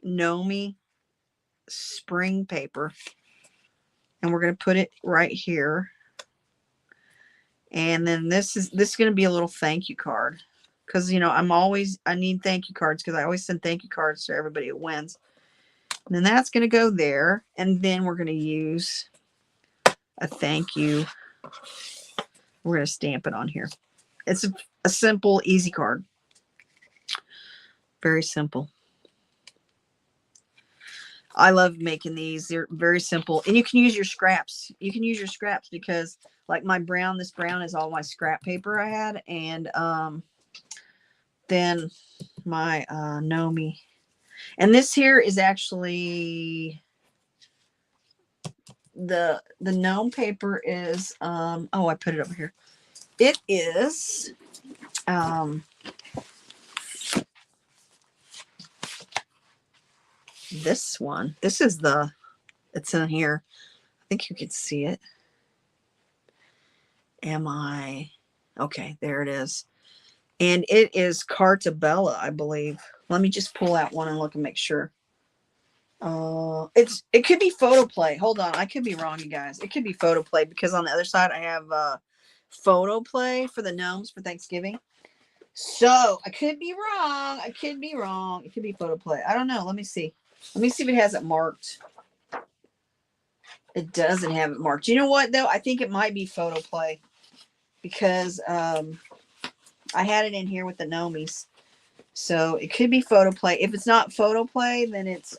Nomi spring paper, and we're gonna put it right here. And then this is going to be a little thank you card because I need thank you cards because I always send thank you cards to everybody who wins. And then that's going to go there, and then we're going to use a thank you. We're going to stamp it on here. It's a simple, easy card. Very simple. I love making these. They're very simple. And you can use your scraps. You can use your scraps because like my brown, this brown is all my scrap paper I had. And then my Nomi. And this here is actually the gnome paper is oh, I put it over here. It is this one. This is the, it's in here. I think you can see it. Am I? Okay, there it is. And it is Cartabella, I believe. Let me just pull out one and look and make sure. It could be Photoplay. Hold on, I could be wrong, you guys. It could be Photoplay because on the other side I have Photoplay for the gnomes for Thanksgiving. So I could be wrong. I could be wrong. It could be Photoplay. I don't know. Let me see. Let me see if it has it marked. It doesn't have it marked. You know what though? I think it might be Photoplay because I had it in here with the gnomies. So it could be Photoplay. If it's not Photoplay, then it's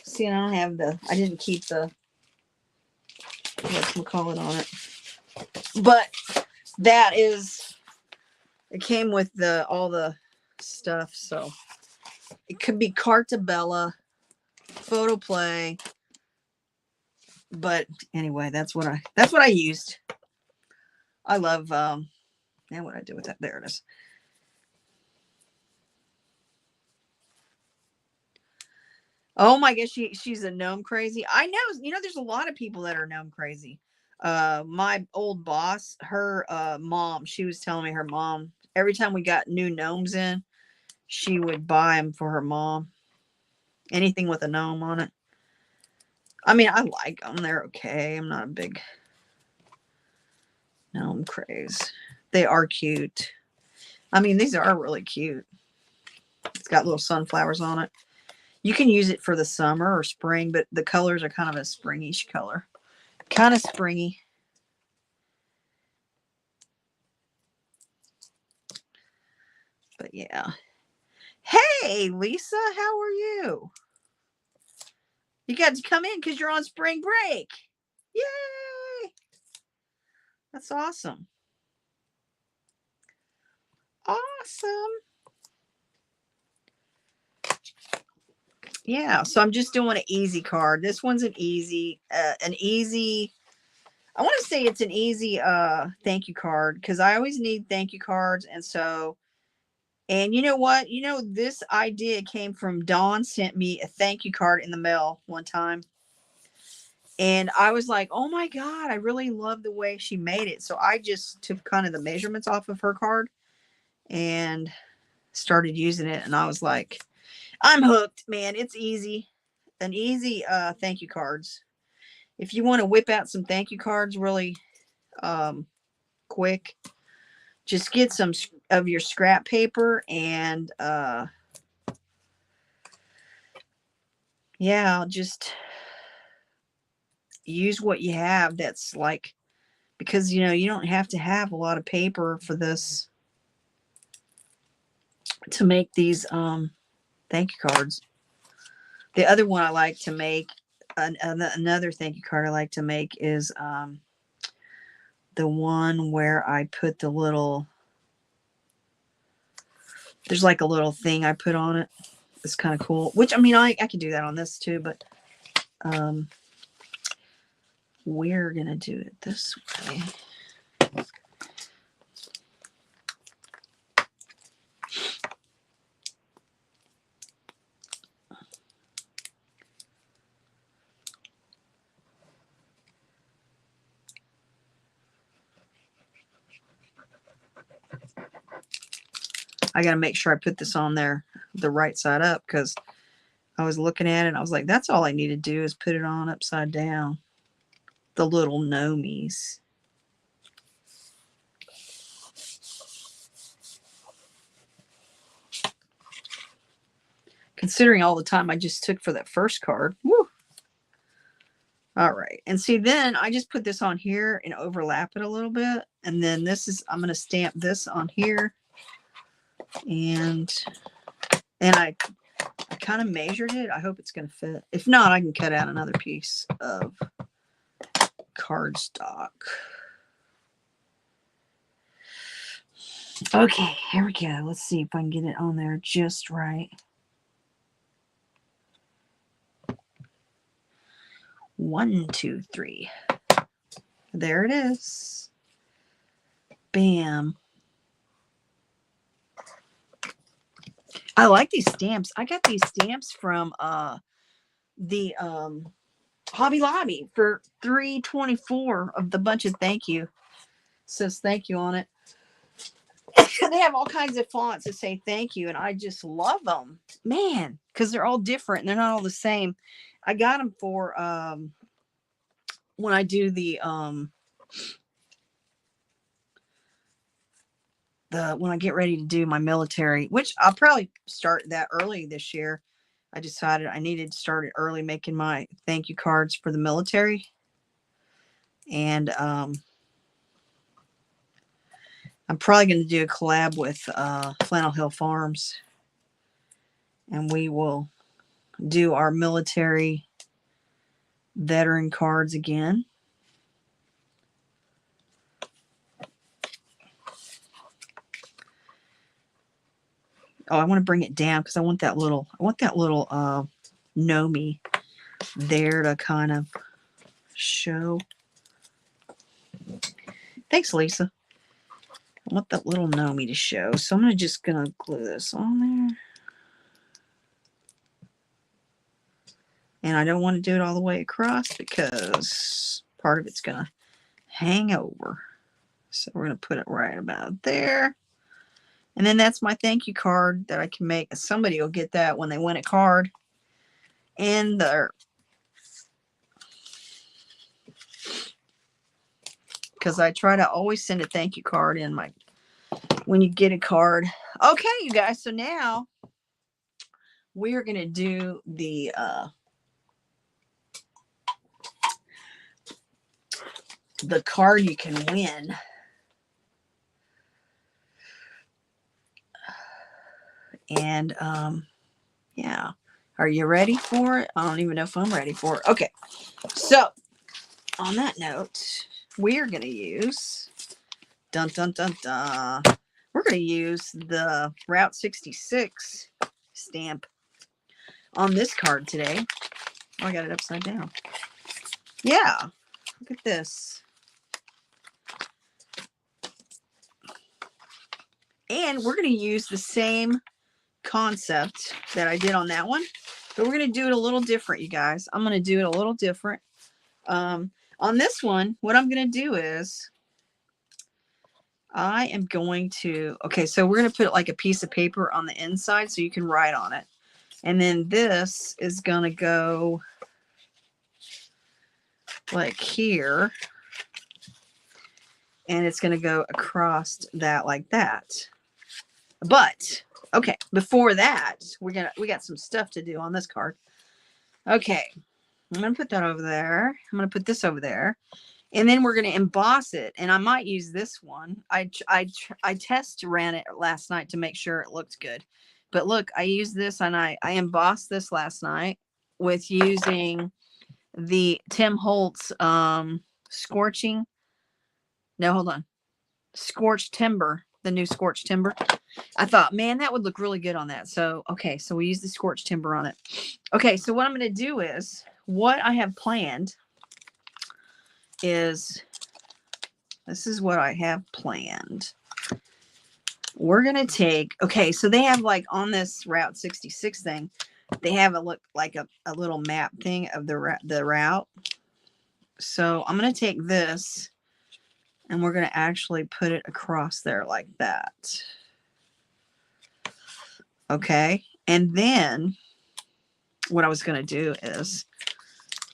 see, I don't have the, I didn't keep the whatchamacallit on it. But that is, it came with the all the stuff, so it could be Cartabella, Photoplay. But anyway, that's what I used. I love now what I do with that. There it is. Oh my gosh, she's a gnome crazy. I know, you know, there's a lot of people that are gnome crazy. My old boss, her mom, she was telling me her mom, every time we got new gnomes in, she would buy them for her mom. Anything with a gnome on it. I mean, I like them. They're okay. I'm not a big gnome craze. They are cute. I mean, these are really cute. It's got little sunflowers on it. You can use it for the summer or spring, but the colors are kind of a springish color. Kind of springy. But yeah. Hey, Lisa, how are you? You got to come in because you're on spring break. Yay! That's awesome. Awesome. Yeah, so I'm just doing an easy card. This one's an easy, I want to say it's an easy thank you card because I always need thank you cards. And so, and you know what? You know, this idea came from Dawn sent me a thank you card in the mail one time. And I was like, oh my God, I really love the way she made it. So I just took kind of the measurements off of her card and started using it. And I was like, I'm hooked, man. It's easy. An easy thank you cards. If you want to whip out some thank you cards really quick, just get some of your scrap paper and yeah, just use what you have. That's like, because you know, you don't have to have a lot of paper for this to make these thank you cards. The other one I like to make, another thank you card I like to make is the one where I put the little, there's like a little thing I put on it. It's kind of cool. Which, I mean, I can do that on this too, but we're going to do it this way. I got to make sure I put this on there the right side up because I was looking at it and I was like, that's all I need to do is put it on upside down. The little gnomies. Considering all the time I just took for that first card. Woo. All right. And see, then I just put this on here and overlap it a little bit. And then this is, I'm going to stamp this on here. And I I kind of measured it. I hope it's going to fit. If not, I can cut out another piece of cardstock. Okay, here we go. Let's see if I can get it on there just right. 1, 2, 3. There it is. Bam. I like these stamps. I got these stamps from the Hobby Lobby for $3.24 of the bunch of thank you. It says thank you on it. They have all kinds of fonts that say thank you, and I just love them, man, because they're all different and they're not all the same. I got them for when I do the when I get ready to do my military, which I'll probably start that early this year. I decided I needed to start it early, making my thank you cards for the military. And I'm probably going to do a collab with Flannel Hill Farms. And we will do our military veteran cards again. Oh, I want to bring it down because I want that little Nomi there to kind of show. Thanks, Lisa. I want that little Nomi to show. So I'm just going to glue this on there. And I don't want to do it all the way across because part of it's going to hang over. So we're going to put it right about there. And then that's my thank you card that I can make. Somebody will get that when they win a card. And because I try to always send a thank you card in when you get a card. Okay, you guys. So now we're going to do the card you can win. And yeah, are you ready for it? I don't even know if I'm ready for it. Okay, so on that note, we're going to use we're going to use the Route 66 stamp on this card today. Oh, I got it upside down. Yeah, look at this. And we're going to use the same concept that I did on that one, but we're going to do it a little different, you guys. I'm going to do it a little different. On this one, what I'm going to do is I am going to, okay, so we're going to put like a piece of paper on the inside so you can write on it. And then this is going to go like here. And it's going to go across that like that. But okay, before that, we got some stuff to do on this card. Okay, I'm going to put that over there. I'm going to put this over there. And then we're going to emboss it. And I might use this one. I test ran it last night to make sure it looked good. But look, I used this and I embossed this last night with using the Tim Holtz Scorching. No, hold on. Scorched Timber. The new Scorched Timber. I thought, man, that would look really good on that. So, okay, so we use the Scorched Timber on it. Okay, so what I'm going to do is, what I have planned is, this is what I have planned. We're going to take, okay, so they have like on this Route 66 thing, they have a look like a little map thing of the route. So I'm going to take this and we're going to actually put it across there like that. Okay. And then what I was going to do is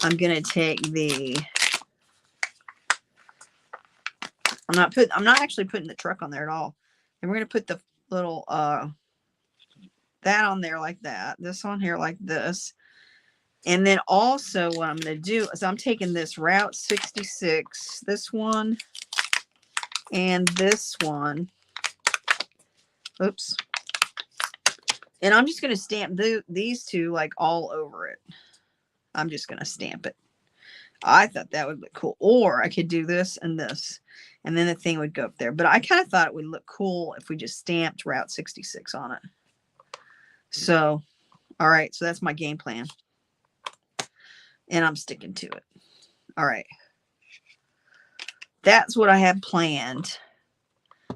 I'm going to take I'm not actually putting the truck on there at all. And we're going to put the little, that on there like that. This on here like this. And then also what I'm going to do is I'm taking this Route 66, this one, and this one. Oops. And I'm just going to stamp these two like all over it. I'm just going to stamp it. I thought that would look cool. Or I could do this and this, and then the thing would go up there. But I kind of thought it would look cool if we just stamped Route 66 on it. So, all right. So that's my game plan. And I'm sticking to it. All right. That's what I have planned.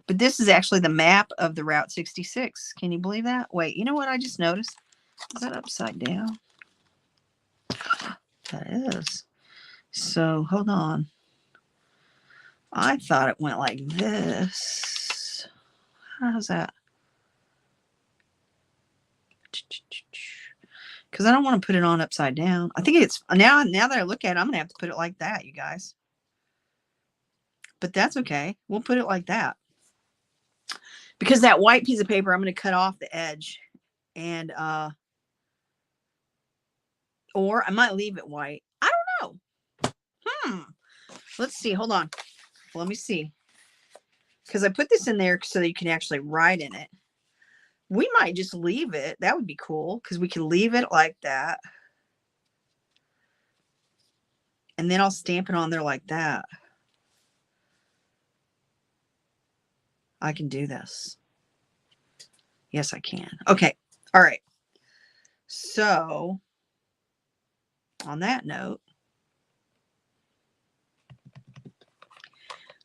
But this is actually the map of the Route 66. Can you believe that? Wait, you know what I just noticed? Is that upside down? That is. So, hold on. I thought it went like this. How's that? Because I don't want to put it on upside down. I think it's, now that I look at it, I'm going to have to put it like that, you guys. But that's okay. We'll put it like that. Because that white piece of paper, I'm going to cut off the edge. And, or I might leave it white. I don't know. Let's see. Hold on. Let me see. Because I put this in there so that you can actually write in it. We might just leave it. That would be cool. Because we can leave it like that. And then I'll stamp it on there like that. I can do this. Yes, I can. Okay. All right. So, on that note,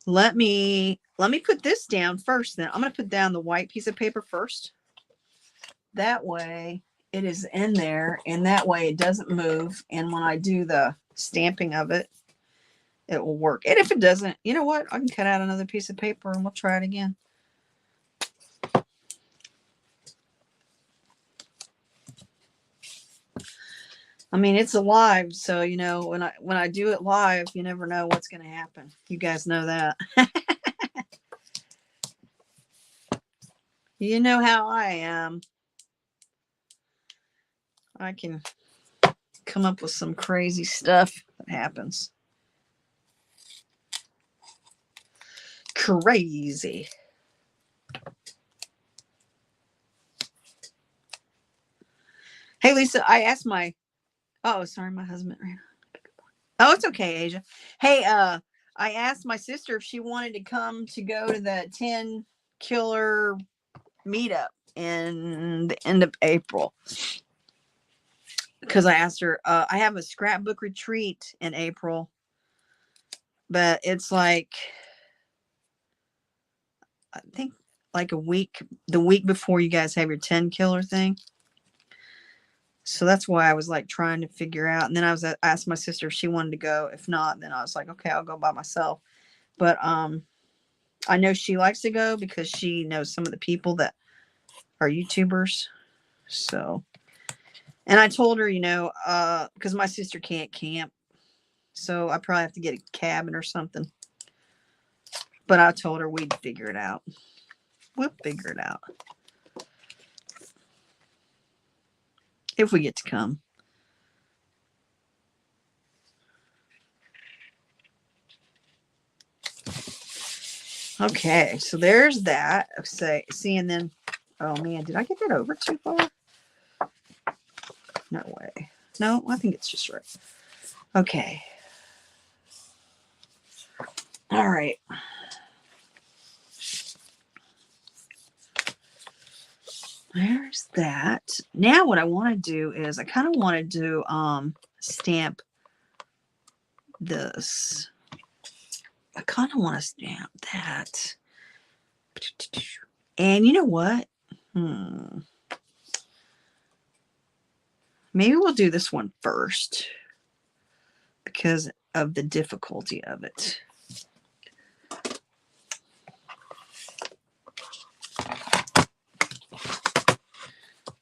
let me put this down first. Then I'm going to put down the white piece of paper first. That way it is in there, and that way it doesn't move. And when I do the stamping of it, it will work. And if it doesn't, you know what? I can cut out another piece of paper and we'll try it again. I mean, it's alive, so you know, when I do it live, you never know what's going to happen. You guys know that. You know how I am. I can come up with some crazy stuff that happens. Crazy. Hey, Lisa, I asked my... Oh, sorry, my husband ran. Oh, it's okay, Asia. Hey, I asked my sister if she wanted to come to go to the 10 killer meetup in the end of April. Because I asked her, I have a scrapbook retreat in April, but it's like, I think like the week before you guys have your 10 killer thing. So that's why I was like trying to figure out. And then I asked my sister if she wanted to go. If not, then I was like, okay, I'll go by myself. But I know she likes to go because she knows some of the people that are YouTubers. So, and I told her, you know, because my sister can't camp. So I probably have to get a cabin or something. But I told her we'd figure it out. We'll figure it out. If we get to come. Okay, so there's that. See, and then, oh man, did I get that over too far? No way. No, I think it's just right. Okay. All right. There's that. Now what I want to do is I kind of want to do stamp this. I kind of want to stamp that. And you know what? Maybe we'll do this one first because of the difficulty of it.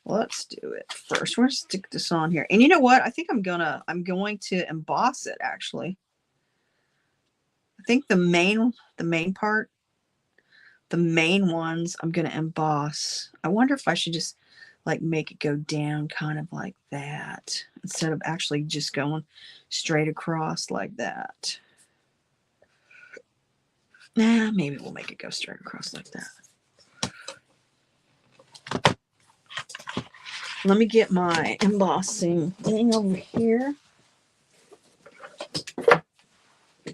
Let's do it first. We're gonna stick this on here. And you know what? I think I'm going to emboss it actually. I think the main part, the main ones I'm going to emboss. I wonder if I should just like make it go down kind of like that instead of actually just going straight across like that. Nah, maybe we'll make it go straight across like that. Let me get my embossing thing over here.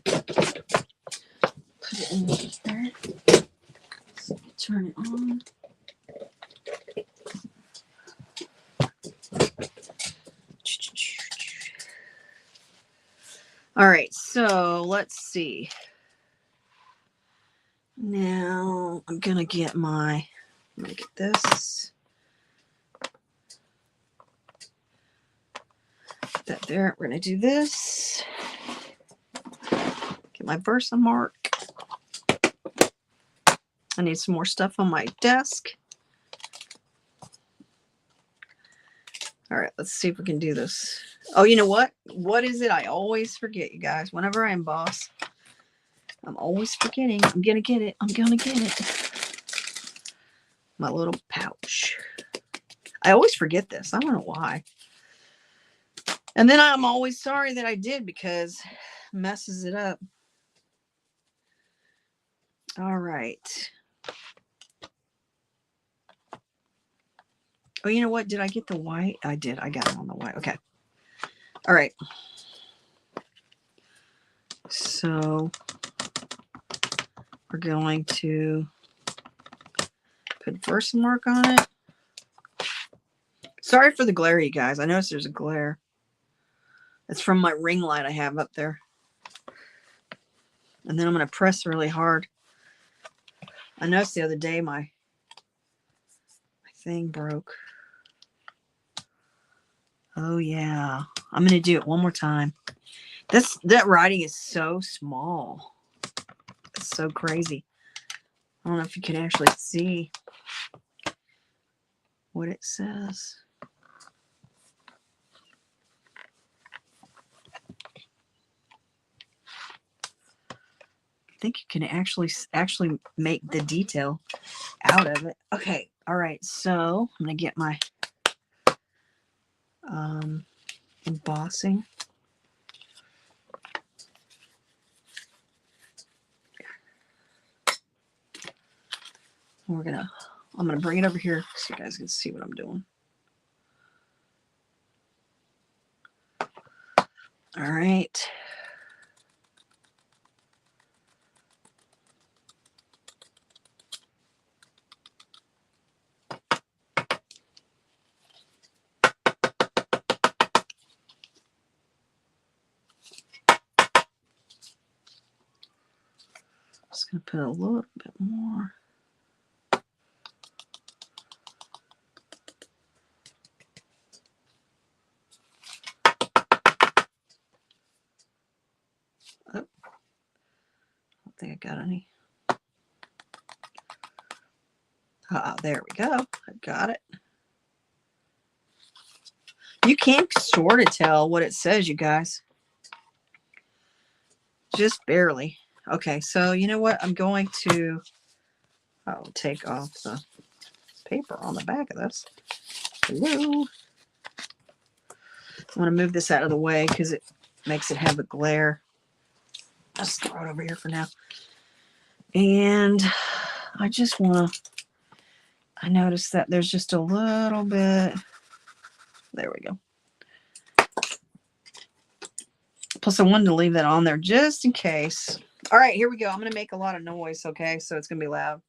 Put it in there. So turn it on. All right, so let's see. Now I'm gonna get this. Put that there. We're gonna do this. Get my Versamark. I need some more stuff on my desk. All right, let's see if we can do this. Oh, you know what? What is it? I always forget, you guys. Whenever I emboss, I'm always forgetting. I'm gonna get it. I'm gonna get it. My little pouch. I always forget this. I don't know why. And then I'm always sorry that I did because it messes it up. All right. Oh, you know what? Did I get the white? I did. I got it on the white. Okay. All right. So we're going to put Versamark on it. Sorry for the glare, you guys. I noticed there's a glare. It's from my ring light I have up there. And then I'm going to press really hard. I noticed the other day my thing broke. Oh, yeah. I'm going to do it one more time. That writing is so small. It's so crazy. I don't know if you can actually see what it says. I think you can actually make the detail out of it. Okay. All right. So I'm going to get my embossing. I'm going to bring it over here so you guys can see what I'm doing. All right. Just going to put a little bit more. Oh, I don't think I got any. There we go. I got it. You can sort of tell what it says, you guys. Just barely. Okay, so you know what? I'm going to take off the paper on the back of this. Hello. I want to move this out of the way because it makes it have a glare. I'll just throw it over here for now. And I just want to, I noticed that there's just a little bit. There we go. Plus, I wanted to leave that on there just in case. All right, here we go. I'm going to make a lot of noise, okay? So it's going to be loud.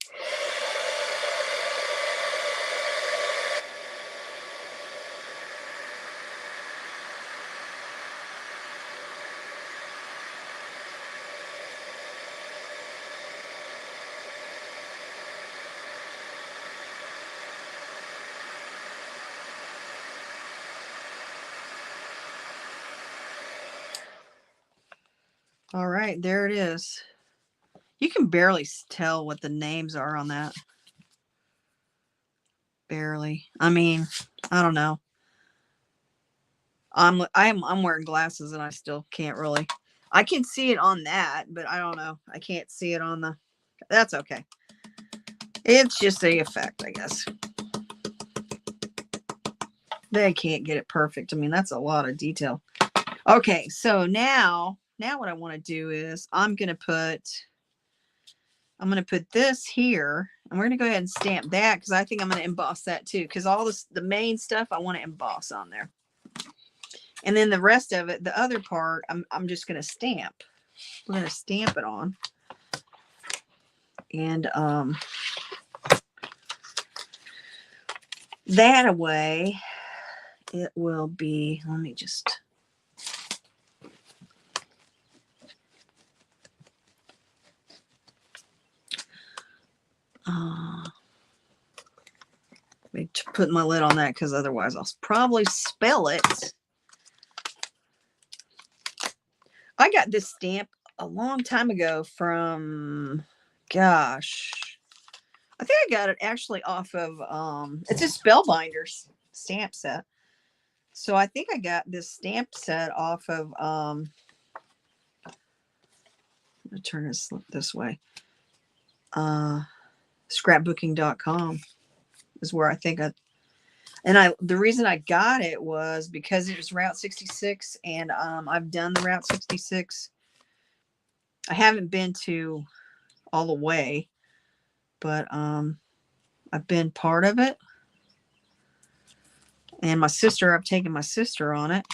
All right, there it is. You can barely tell what the names are on that. Barely. I mean, I don't know. I'm wearing glasses and I still can't really. I can see it on that, but I don't know. I can't see it on the. That's okay. It's just a effect, I guess. They can't get it perfect. I mean, that's a lot of detail. Okay, so now what I want to do is I'm going to put I'm going to put this here, and we're going to go ahead and stamp that because I think I'm going to emboss that too, because all this, the main stuff I want to emboss on there. And then the rest of it, the other part, I'm just going to stamp. We're going to stamp it on. And that away, it will be, let me just... let me put my lid on that because otherwise I'll probably spill it. I got this stamp a long time ago from, gosh, I think I got it actually off of, it's a Spellbinders stamp set. So I think I got this stamp set off of, I'm going to turn this way. Scrapbooking.com is where I think the reason I got it was because it was Route 66, and I've done the Route 66. I haven't been to all the way, but I've been part of it. And I've taken my sister on it.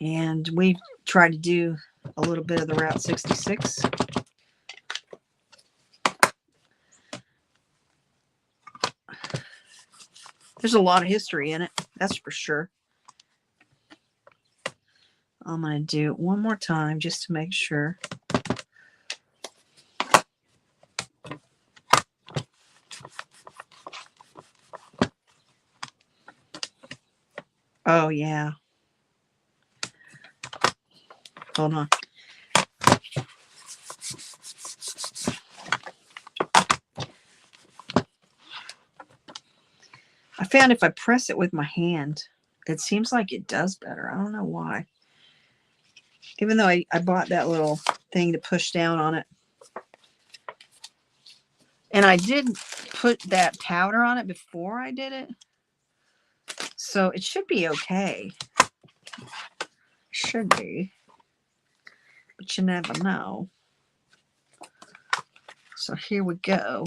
And we tried to do a little bit of the Route 66. There's a lot of history in it, that's for sure. I'm going to do it one more time just to make sure. Oh, yeah. Hold on. I found if I press it with my hand, it seems like it does better. I don't know why. Even though I bought that little thing to push down on it. And I did put that powder on it before I did it. So it should be okay. Should be. But you never know. So here we go.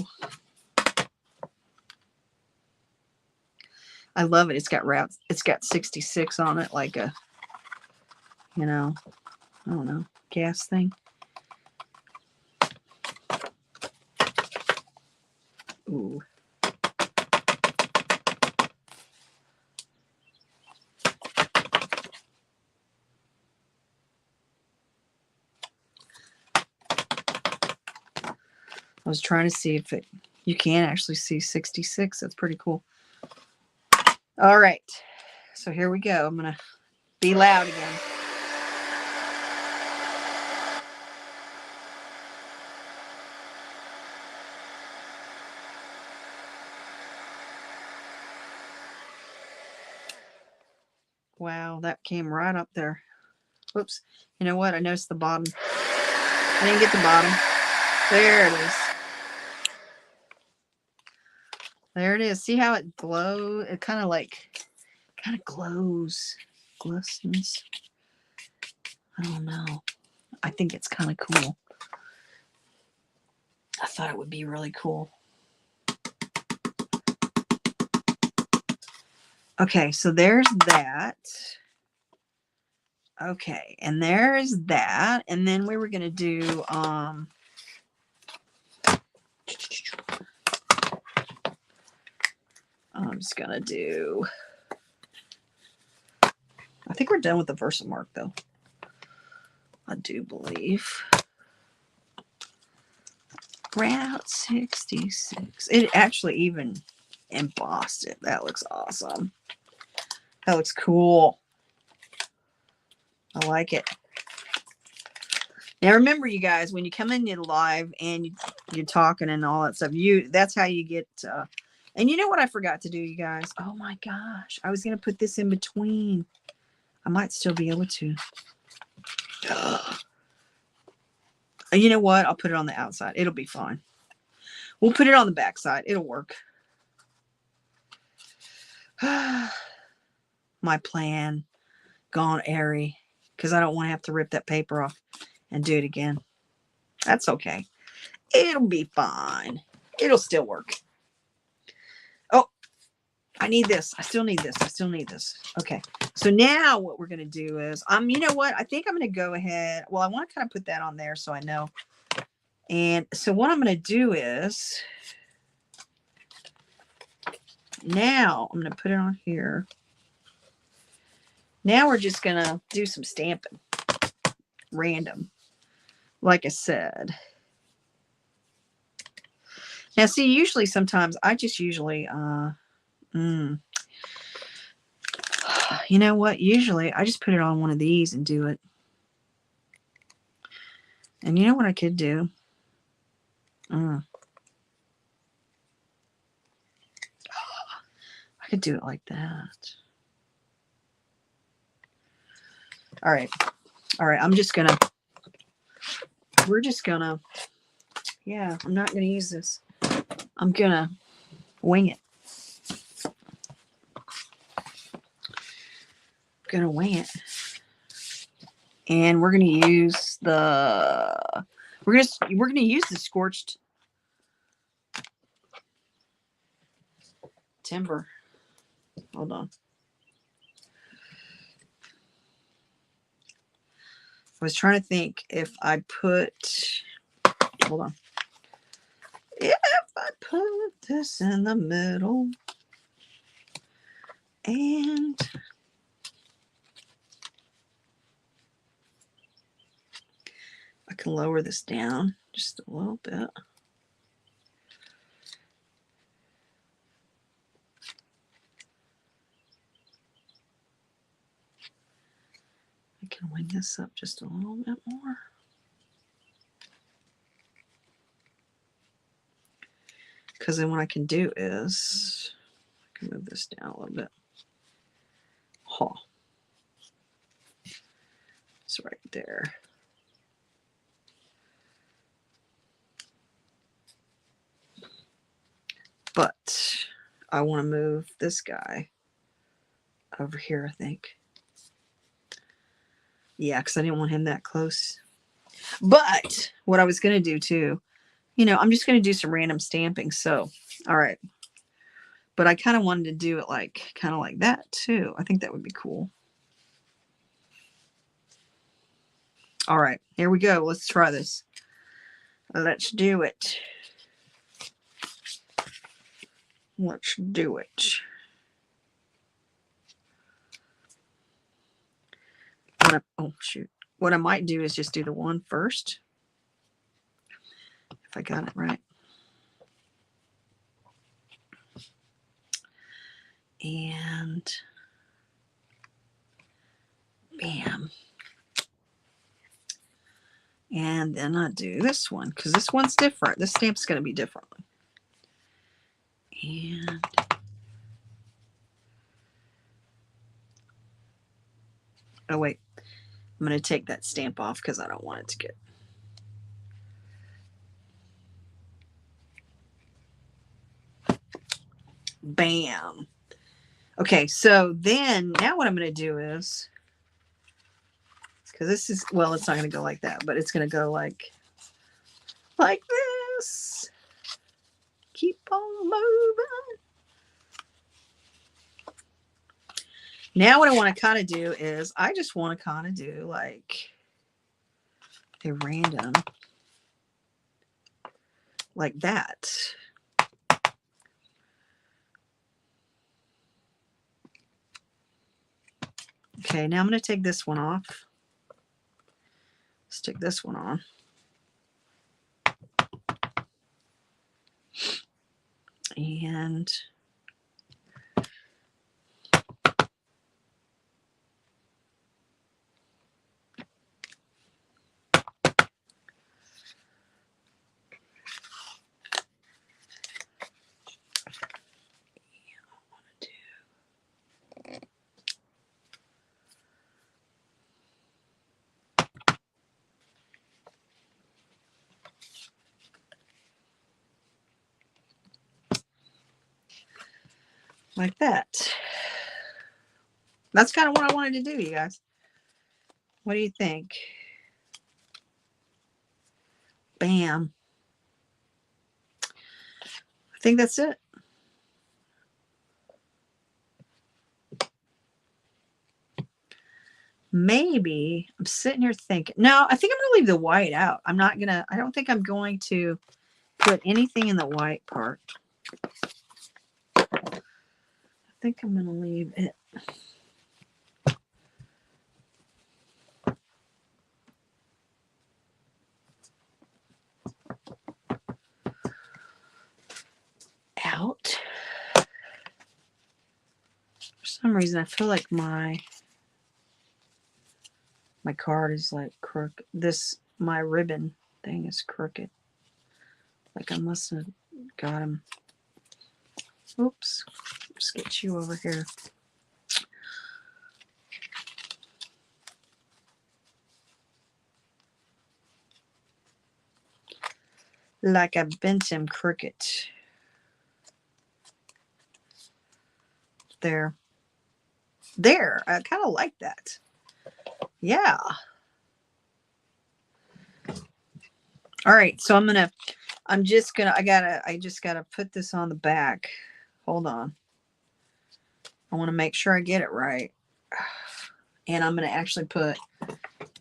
I love it. It's got 66 on it, like a, you know, I don't know, gas thing. Ooh. I was trying to see if you can actually see 66. That's pretty cool. All right. So here we go. I'm going to be loud again. Wow, that came right up there. Whoops. You know what? I noticed the bottom. I didn't get the bottom. There it is. There it is. See how it glows? It kind of glows. Glistens. I don't know. I think it's kind of cool. I thought it would be really cool. Okay, so there's that. Okay, and there's that. And then we were going to do, I'm just going to do, I think we're done with the Versamark though. I do believe. Route 66. It actually even embossed it. That looks awesome. That looks cool. I like it. Now remember, you guys, when you come into live and you're talking and all that stuff, that's how you get. And you know what I forgot to do, you guys? Oh my gosh! I was gonna put this in between. I might still be able to. You know what? I'll put it on the outside. It'll be fine. We'll put it on the back side. It'll work. My plan gone airy because I don't want to have to rip that paper off and do it again. That's okay. It'll be fine. It'll still work. Oh, I need this. I still need this. I still need this. Okay. So now what we're going to do is, you know what? I think I'm going to go ahead. Well, I want to kind of put that on there so I know. And so what I'm going to do is, now I'm going to put it on here. Now we're just going to do some stamping. Random. Like I said. Now, see, usually sometimes I just usually, you know what? Usually I just put it on one of these and do it. And you know what I could do? I could do it like that. All right. All right. We're just gonna, yeah, I'm not gonna use this. I'm gonna wing it. Gonna wing it. And we're gonna use the, we're gonna use the scorched timber. Hold on. I was trying to think if I put, hold on. If I put this in the middle and I can lower this down just a little bit. I can wing this up just a little bit more. Because then what I can do is, I can move this down a little bit. Oh, it's right there. But I want to move this guy over here, I think. Yeah, because I didn't want him that close. But what I was going to do too, you know, I'm just going to do some random stamping. So, all right. But I kind of wanted to do it like, kind of like that too. I think that would be cool. All right, here we go. Let's try this. Let's do it. Let's do it. Oh, shoot. What I might do is just do the one first. If I got it right. And bam. And then I do this one because this one's different. This stamp's going to be different. And oh, wait. I'm going to take that stamp off because I don't want it to get. Bam. Okay, so then now what I'm going to do is, because this is, well, it's not going to go like that, but it's going to go like this. Keep on moving. Now what I want to kind of do is, I just want to kind of do like a random, like that. Okay, now I'm going to take this one off. Stick this one on. And like that. That's kind of what I wanted to do, you guys. What do you think? Bam. I think that's it. Maybe I'm sitting here thinking. No, I think I'm going to leave the white out. I don't think I'm going to put anything in the white part. I think I'm going to leave it. Out. For some reason, I feel like my card is like crooked. My ribbon thing is crooked. Like I must have got him. Oops. Let's get you over here. Like I bent him crooked. There. I kind of like that. Yeah. All right. So I just gotta put this on the back. Hold on. I want to make sure I get it right. And I'm going to actually put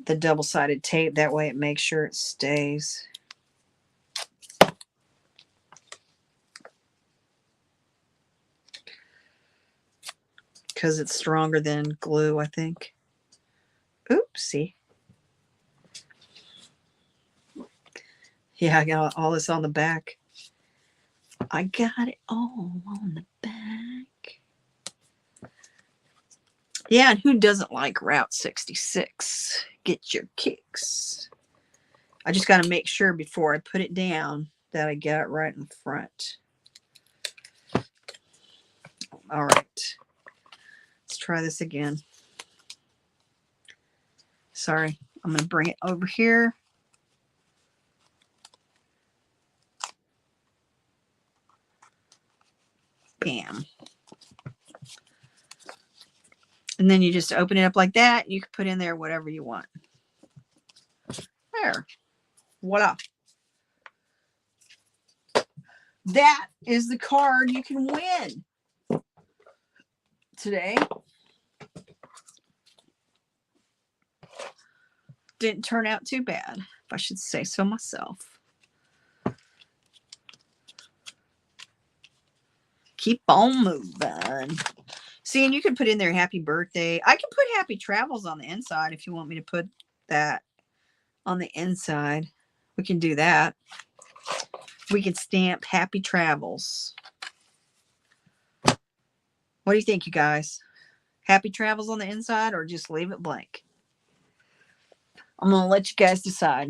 the double-sided tape. That way it makes sure it stays. Because it's stronger than glue, I think. Oopsie. Yeah, I got all this on the back. I got it all on the back. Yeah, and who doesn't like Route 66? Get your kicks. I just got to make sure before I put it down that I get it right in front. All right. Let's try this again. Sorry. I'm going to bring it over here. Bam. And then you just open it up like that. You can put in there whatever you want. There. Voila. That is the card you can win today. Didn't turn out too bad, if I should say so myself. Keep on moving. See, and you can put in there happy birthday. I can put happy travels on the inside if you want me to put that on the inside. We can do that. We can stamp happy travels. What do you think, you guys? Happy travels on the inside or just leave it blank? I'm going to let you guys decide.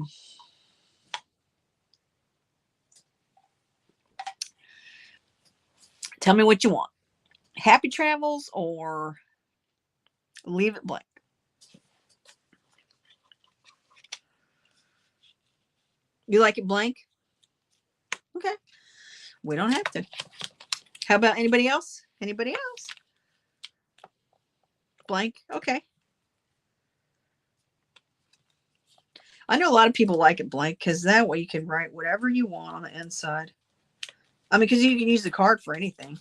Tell me what you want. Happy travels or leave it blank? You like it blank? Okay. We don't have to. How about anybody else? Anybody else? Blank? Okay. I know a lot of people like it blank because that way you can write whatever you want on the inside. I mean, because you can use the card for anything.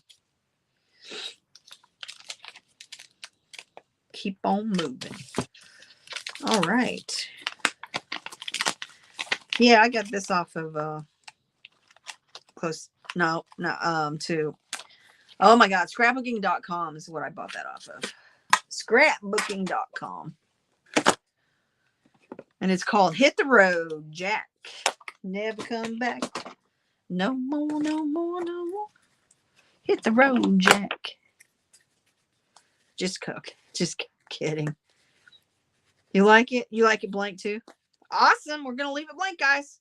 Keep on moving. All right. Yeah, I got this off of to oh my god, scrapbooking.com is what I bought that off of. Scrapbooking.com. And it's called Hit the Road, Jack. Never come back. No more, no more, no more. Hit the road, Jack. Just cook. Just kidding. You like it? You like it blank too? Awesome. We're going to leave it blank, guys.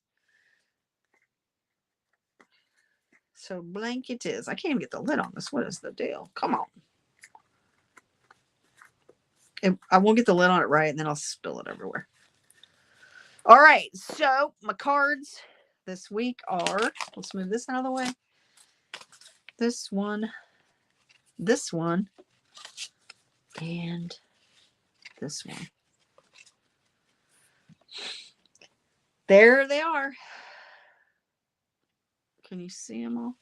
So blank it is. I can't even get the lid on this. What is the deal? Come on. I won't get the lid on it right, and then I'll spill it everywhere. All right. So my cards this week are, let's move this out of the way. This one, and this one. There they are. Can you see them all?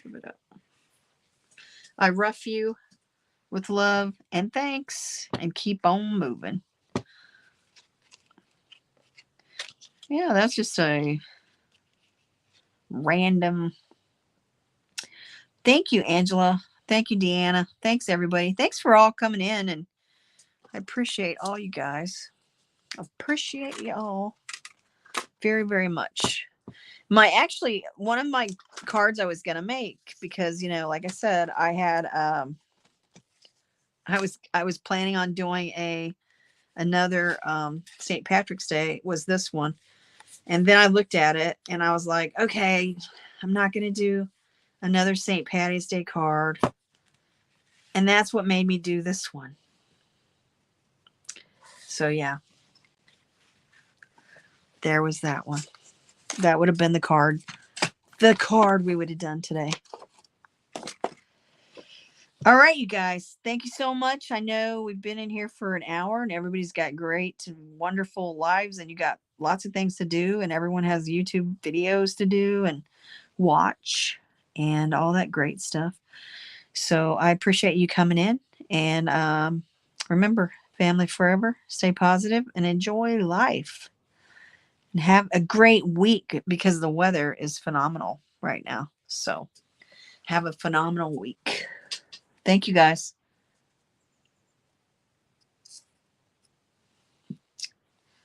Give it up. I rough you with love and thanks, and keep on moving. Yeah, that's just a random. Thank you, Angela. Thank you, Deanna. Thanks, everybody. Thanks for all coming in, and I appreciate all you guys. Appreciate you all very, very much. One of my cards I was gonna make, because like I said, I was planning on doing another St. Patrick's Day, was this one. And then I looked at it and I was like, okay, I'm not gonna do another St. Patty's Day card. And that's what made me do this one. So yeah. There was that one. That would have been the card. The card we would have done today. All right, you guys. Thank you so much. I know we've been in here for an hour and everybody's got great and wonderful lives, and you got lots of things to do, and everyone has YouTube videos to do and watch and all that great stuff. So I appreciate you coming in, and remember, family forever, stay positive and enjoy life. And have a great week, because the weather is phenomenal right now. So have a phenomenal week. Thank you, guys.